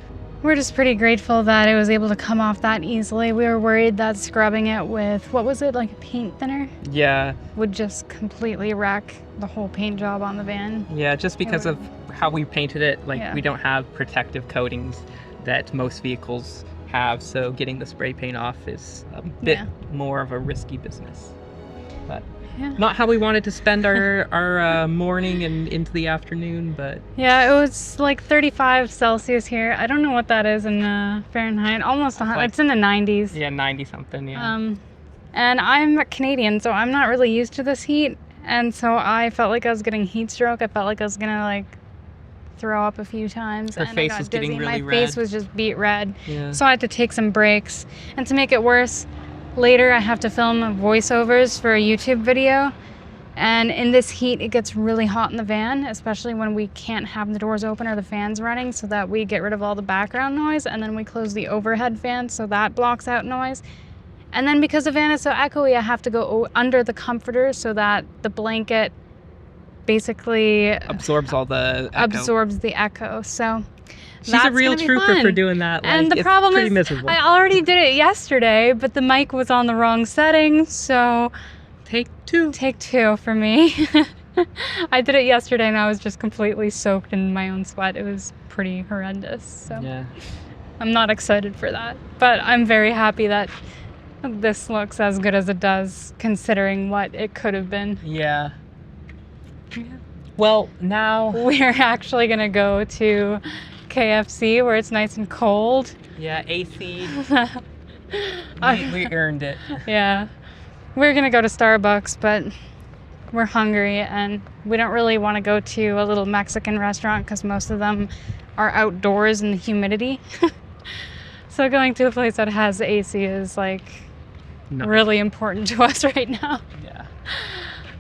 we're just pretty grateful that it was able to come off that easily. We were worried that scrubbing it with, what was it, like a paint thinner, Yeah, would just completely wreck the whole paint job on the van. yeah, just because of how we painted it, like, Yeah. we don't have protective coatings that most vehicles have, so getting the spray paint off is a bit Yeah. more of a risky business. But Yeah. not how we wanted to spend our morning and into the afternoon, but Yeah, it was like 35 Celsius here. I don't know what that is in Fahrenheit. Almost 100. Like- It's in the 90s. yeah, 90 something, yeah. And I'm Canadian, so I'm not really used to this heat. And so I felt like I was getting heat stroke. I felt like I was gonna like throw up a few times. Her and face I got was getting dizzy. really My face red. was just beet red. Yeah. So I had to take some breaks. And to make it worse, later I have to film voiceovers for a YouTube video. And in this heat, it gets really hot in the van, especially when we can't have the doors open or the fans running, so that we get rid of all the background noise, and then we close the overhead fan so that blocks out noise. And then because the van is so echoey, I have to go under the comforter so that the blanket basically Absorbs all the echo. absorbs the echo. So She's that's a real gonna be trooper for fun. doing that. Like, And the it's problem pretty is, miserable. I already did it yesterday, but the mic was on the wrong setting, so Take two. take two for me. I did it yesterday and I was just completely soaked in my own sweat. It was pretty horrendous. So Yeah. I'm not excited for that. But I'm very happy that this looks as good as it does, considering what it could have been. Yeah. Well, now, We're actually going to go to KFC where it's nice and cold. yeah, AC, I- we earned it. Yeah. We're going to go to Starbucks, but we're hungry and we don't really want to go to a little Mexican restaurant because most of them are outdoors in the humidity. So going to a place that has AC is like No. really important to us right now. Yeah.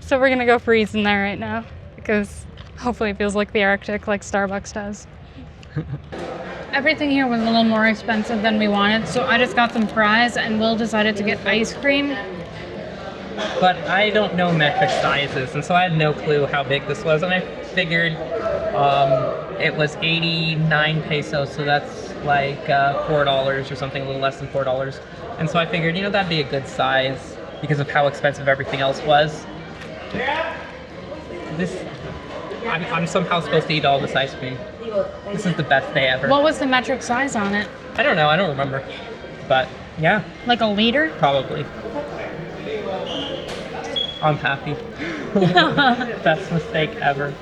So we're going to go freeze in there right now because hopefully it feels like the Arctic like Starbucks does. Everything here was a little more expensive than we wanted, so I just got some fries and Will decided to get ice cream. But I don't know metric sizes, and so I had no clue how big this was, and I figured it was 89 pesos, so that's like $4 or something, a little less than $4. And so I figured, you know, that'd be a good size because of how expensive everything else was. I'm somehow supposed to eat all this ice cream. This is the best day ever. What was the metric size on it? I don't know, I don't remember. But yeah, Like a liter? probably. I'm happy. Best mistake ever.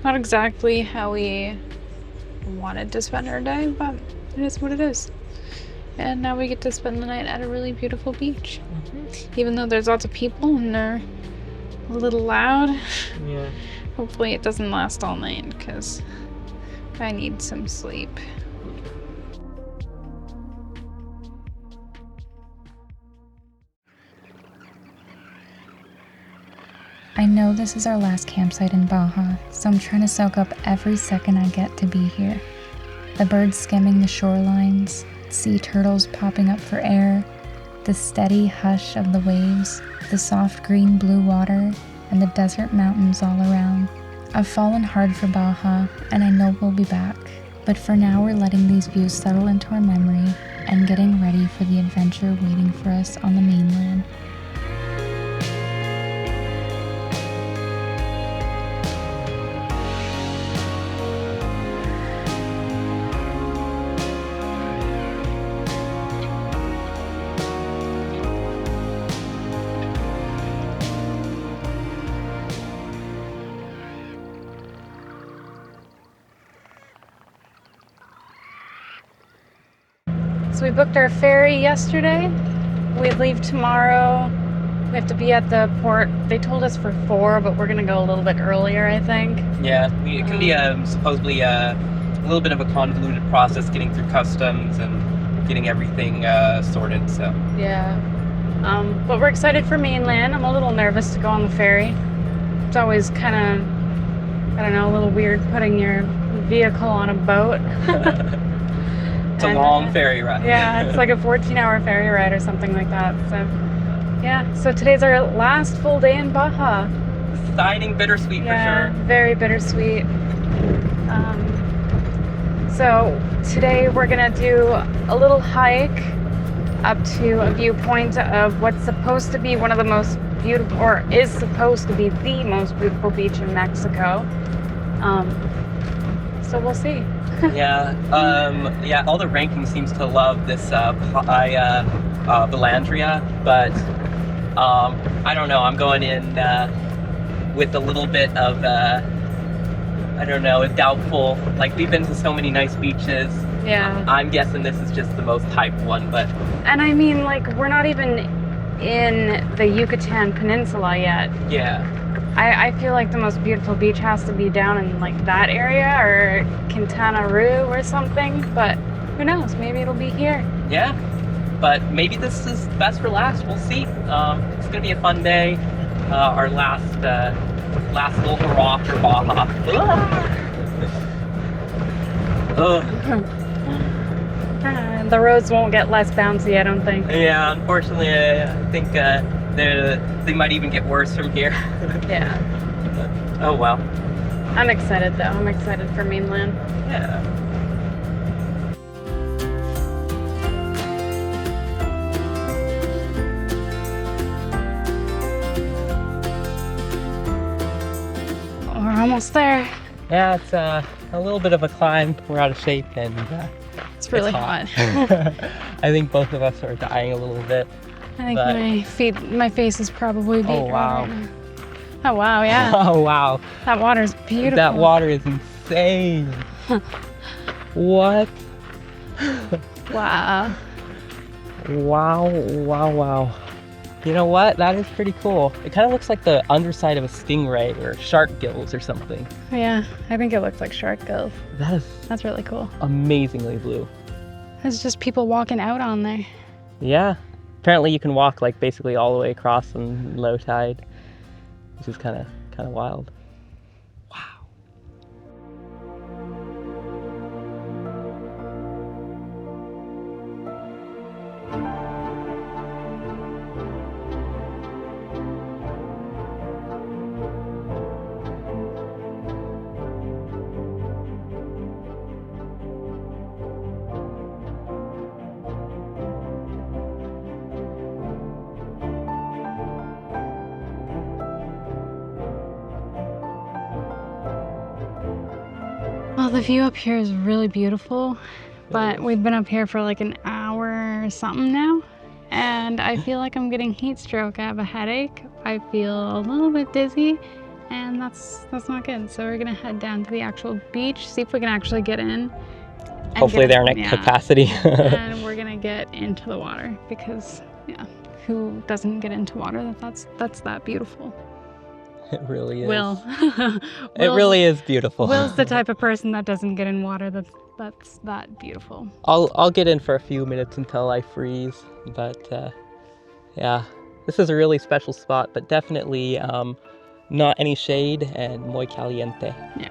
Not exactly how we wanted to spend our day, but it is what it is. And now we get to spend the night at a really beautiful beach. Even though there's lots of people and they're a little loud. Yeah. Hopefully it doesn't last all night because I need some sleep. I know this is our last campsite in Baja, so I'm trying to soak up every second I get to be here. The birds skimming the shorelines, sea turtles popping up for air, the steady hush of the waves, the soft green-blue water, and the desert mountains all around. I've fallen hard for Baja, and I know we'll be back. But for now, we're letting these views settle into our memory and getting ready for the adventure waiting for us on the mainland. So we booked our ferry yesterday. We leave tomorrow. We have to be at the port. They told us for 4, but we're gonna go a little bit earlier, I think. Yeah, it can be supposedly a little bit of a convoluted process getting through customs and getting everything sorted, so. Yeah. But we're excited for mainland. I'm a little nervous to go on the ferry. It's always kind of, I don't know, a little weird putting your vehicle on a boat. It's a long ferry ride. Yeah, it's like a 14-hour ferry ride or something like that. So, yeah. So today's our last full day in Baja. Exciting, bittersweet for Yeah, sure. very bittersweet. So today we're gonna do a little hike up to a viewpoint of what's supposed to be one of the most beautiful, or is supposed to be the most beautiful beach in Mexico. So we'll see. Yeah, all the ranking seems to love this Balandra, but I don't know, I'm going in with a little bit of, I don't know, a doubtful, like we've been to so many nice beaches. Yeah. I'm guessing this is just the most hyped one, but. And I mean, like, we're not even in the Yucatan Peninsula yet. Yeah. I feel like the most beautiful beach has to be down in like that area or Quintana Roo or something, but who knows, maybe it'll be here. Yeah, but maybe this is best for last, we'll see. It's gonna be a fun day. Our last little hurrah for Baja. The roads won't get less bouncy, I don't think. Yeah, unfortunately, I think they might even get worse from here. Yeah. Oh well. I'm excited though. I'm excited for mainland. Yeah. We're almost there. Yeah, it's a little bit of a climb. We're out of shape and It's really it's hot. I think both of us are dying a little bit. I think my face is probably beat. Oh wow. Right now. Oh wow, yeah. Oh wow. That water's beautiful. That water is insane. What? Wow. Wow. You know what? That is pretty cool. It kind of looks like the underside of a stingray or shark gills or something. Yeah, I think it looks like shark gills. That's really cool. amazingly blue. There's just people walking out on there. Yeah. Apparently you can walk like basically all the way across on low tide, which is kind of wild. Wow. Well, the view up here is really beautiful, but we've been up here for like an hour or something now, and I feel like I'm getting heat stroke. I have a headache. I feel a little bit dizzy, and that's not good. So we're gonna head down to the actual beach, see if we can actually get in, hopefully they're at capacity. And we're gonna get into the water because, yeah, who doesn't get into water that's that beautiful? It really is. Will. It really is beautiful. Will's the type of person that doesn't get in water that's that beautiful. I'll get in for a few minutes until I freeze, but yeah, this is a really special spot, but definitely not any shade and muy caliente. Yeah.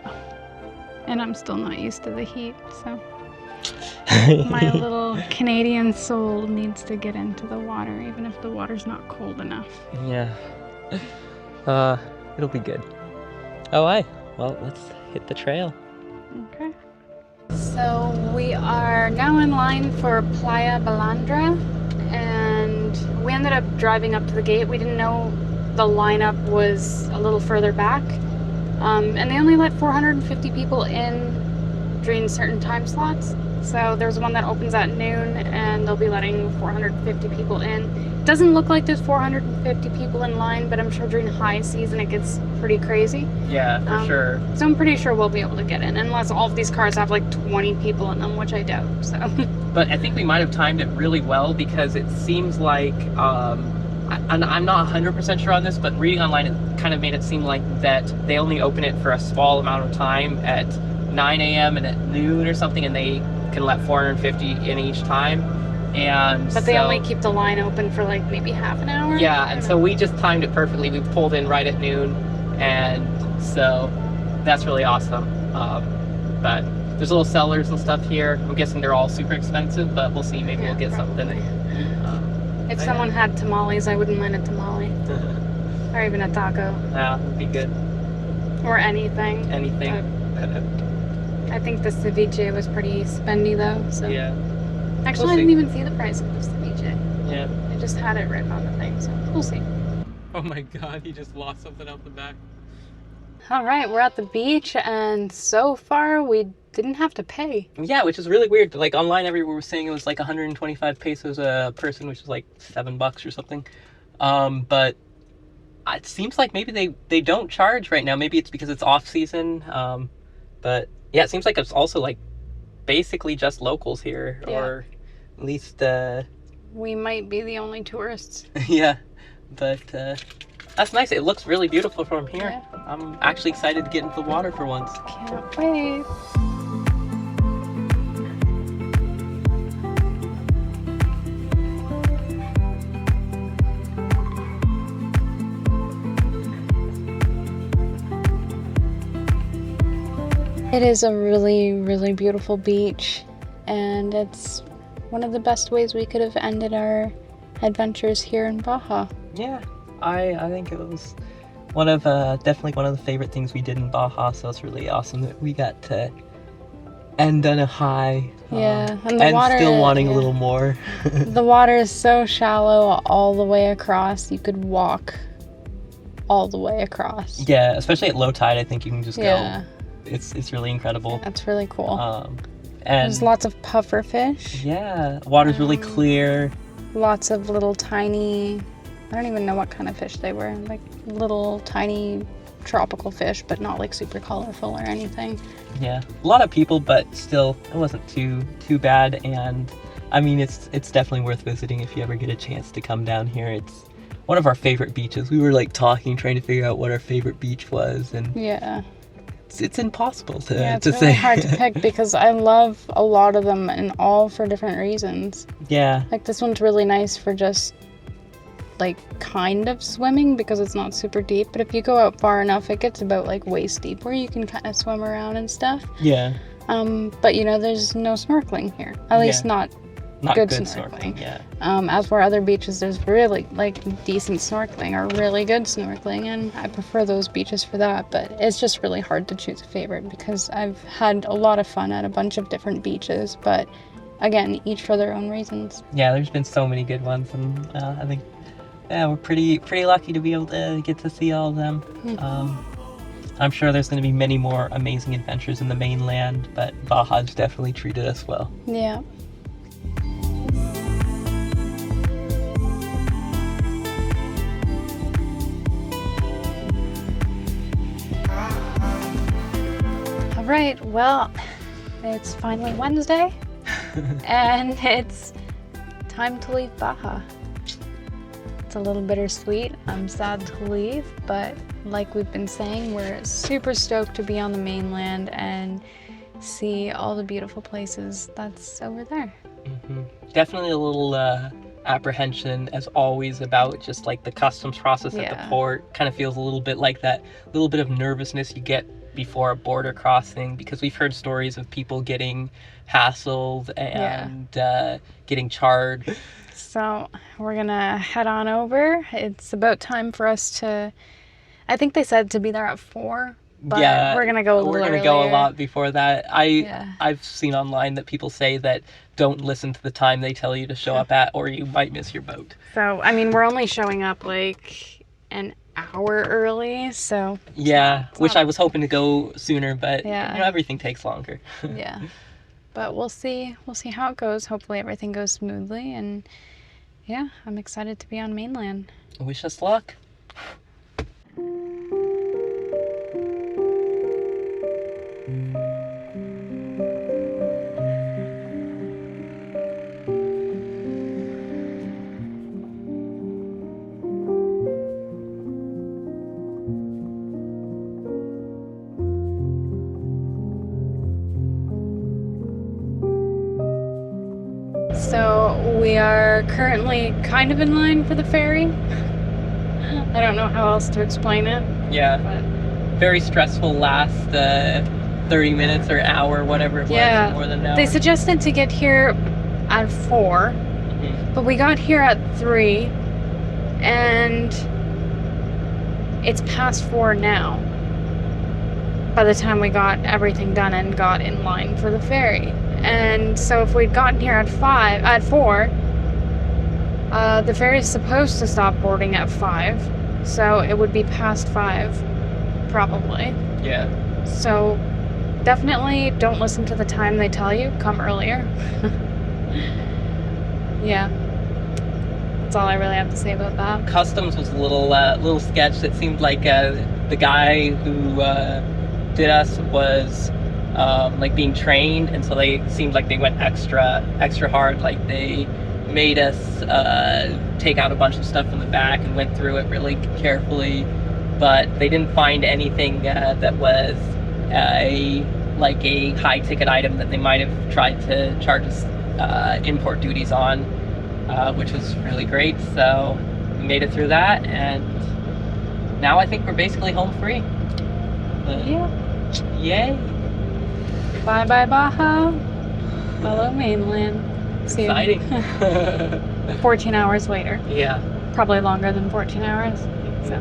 And I'm still not used to the heat, so my little Canadian soul needs to get into the water, even if the water's not cold enough. Yeah. It'll be good. Oh, well, let's hit the trail. Okay. So we are now in line for Playa Balandra, and we ended up driving up to the gate. We didn't know the lineup was a little further back, and they only let 450 people in during certain time slots. So there's one that opens at noon, and they'll be letting 450 people in. It doesn't look like there's 450 people in line, but I'm sure during high season it gets pretty crazy. Yeah, for sure. So I'm pretty sure we'll be able to get in, unless all of these cars have like 20 people in them, which I doubt. So. But I think we might have timed it really well, because it seems like, and I'm not 100% sure on this, but reading online it kind of made it seem like that they only open it for a small amount of time at 9 a.m. and at noon or something, and they can let 450 in each time. But they only keep the line open for like maybe half an hour? Yeah, and so we just timed it perfectly. We pulled in right at noon, and so that's really awesome. But there's little sellers and stuff here. I'm guessing they're all super expensive, but we'll see. Maybe we'll get something. If someone had tamales, I wouldn't mind a tamale. Or even a taco. Yeah, it'd be good. Or anything. Anything. I think the ceviche was pretty spendy though, so. Yeah. Actually, I didn't even see the price of the ceviche. Yeah. I just had it written on the thing, so we'll see. Oh my god, he just lost something out the back. Alright, we're at the beach, and so far we didn't have to pay. Yeah, which is really weird. Like online everywhere was saying it was like 125 pesos a person, which is like $7 or something. But it seems like maybe they don't charge right now. Maybe it's because it's off season. But yeah, it seems like it's also like basically just locals here, or at least we might be the only tourists. Yeah, but that's nice. It looks really beautiful from here. Yeah. I'm actually excited to get into the water for once. Can't wait. It is a really, really beautiful beach, and it's one of the best ways we could have ended our adventures here in Baja. Yeah, I think it was definitely one of the favorite things we did in Baja, so it's really awesome that we got to end on a high. Yeah, and the water, still wanting a little more. The water is so shallow all the way across. You could walk all the way across. Yeah, especially at low tide, I think you can just go. It's really incredible. That's really cool. And there's lots of puffer fish. Yeah, water's really clear. Lots of little tiny, I don't even know what kind of fish they were, like little tiny tropical fish, but not like super colorful or anything. Yeah, a lot of people, but still it wasn't too bad. And I mean, it's definitely worth visiting if you ever get a chance to come down here. It's one of our favorite beaches. We were like trying to figure out what our favorite beach was, and yeah, it's impossible to it's really say. Hard to pick because I love a lot of them, and all for different reasons. Yeah, like this one's really nice for just like kind of swimming because it's not super deep, but if you go out far enough it gets about like waist deep where you can kind of swim around and stuff. Yeah. But you know, there's no snorkeling here, at least not good snorkeling. Yeah. As for other beaches, there's really like decent snorkeling or really good snorkeling, and I prefer those beaches for that. But it's just really hard to choose a favorite because I've had a lot of fun at a bunch of different beaches, but again, each for their own reasons. Yeah, there's been so many good ones, and I think we're pretty lucky to be able to get to see all of them. Mm-hmm. I'm sure there's going to be many more amazing adventures in the mainland, but Baja's definitely treated us well. Yeah. All right, well, It's finally Wednesday, and it's time to leave Baja. It's a little bittersweet. I'm sad to leave, but like we've been saying, we're super stoked to be on the mainland and see all the beautiful places that's over there. Definitely a little apprehension, as always, about just like the customs process at the port. Kind of feels a little bit like that little bit of nervousness you get before a border crossing, because we've heard stories of people getting hassled and getting charged. So we're gonna head on over. It's about time for us to, I think they said to be there at 4, but we're gonna go a little We're gonna earlier. go a lot before that. I've seen online that people say that don't listen to the time they tell you to show up at, or you might miss your boat. So, I mean, we're only showing up like an hour early, so... I was hoping to go sooner, but everything takes longer. But we'll see how it goes. Hopefully everything goes smoothly, and I'm excited to be on mainland. Wish us luck. So we are currently kind of in line for the ferry. I don't know how else to explain it. But very stressful last 30 minutes or hour, whatever it was, more than an hour. They suggested to get here at 4, but we got here at 3, and it's past 4 now by the time we got everything done and got in line for the ferry. And so if we'd gotten here at 4, the ferry is supposed to stop boarding at 5, so it would be past 5, probably. So definitely don't listen to the time they tell you. Come earlier. That's all I really have to say about that. Customs was a little sketch. It seemed like the guy who did us was like being trained, and so they seemed like they went extra hard. Like they made us take out a bunch of stuff from the back and went through it really carefully, but they didn't find anything that was a high ticket item that they might have tried to charge us import duties on, which was really great. So we made it through that, and now I think we're basically home free. Yay! Bye bye Baja. Hello mainland. See Exciting. 14 hours later. Probably longer than 14 hours. So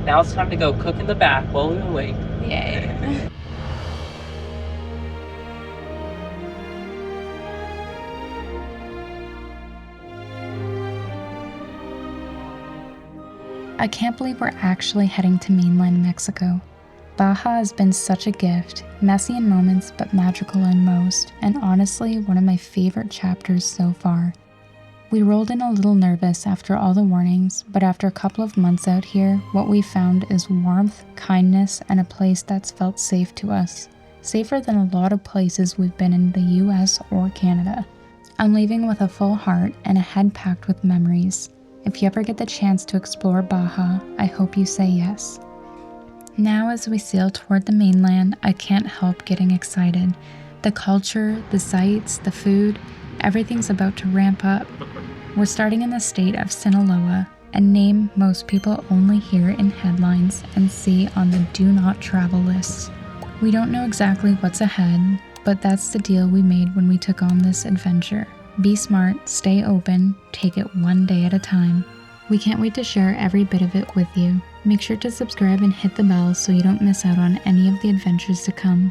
now it's time to go cook in the back while we wait. Yay. I can't believe we're actually heading to mainland Mexico. Baja has been such a gift, messy in moments but magical in most, and honestly one of my favorite chapters so far. We rolled in a little nervous after all the warnings, but after a couple of months out here, what we found is warmth, kindness, and a place that's felt safe to us. Safer than a lot of places we've been in the US or Canada. I'm leaving with a full heart and a head packed with memories. If you ever get the chance to explore Baja, I hope you say yes. Now as we sail toward the mainland, I can't help getting excited. The culture, the sights, the food, everything's about to ramp up. We're starting in the state of Sinaloa, a name most people only hear in headlines and see on the do not travel lists. We don't know exactly what's ahead, but that's the deal we made when we took on this adventure. Be smart, stay open, take it one day at a time. We can't wait to share every bit of it with you. Make sure to subscribe and hit the bell so you don't miss out on any of the adventures to come.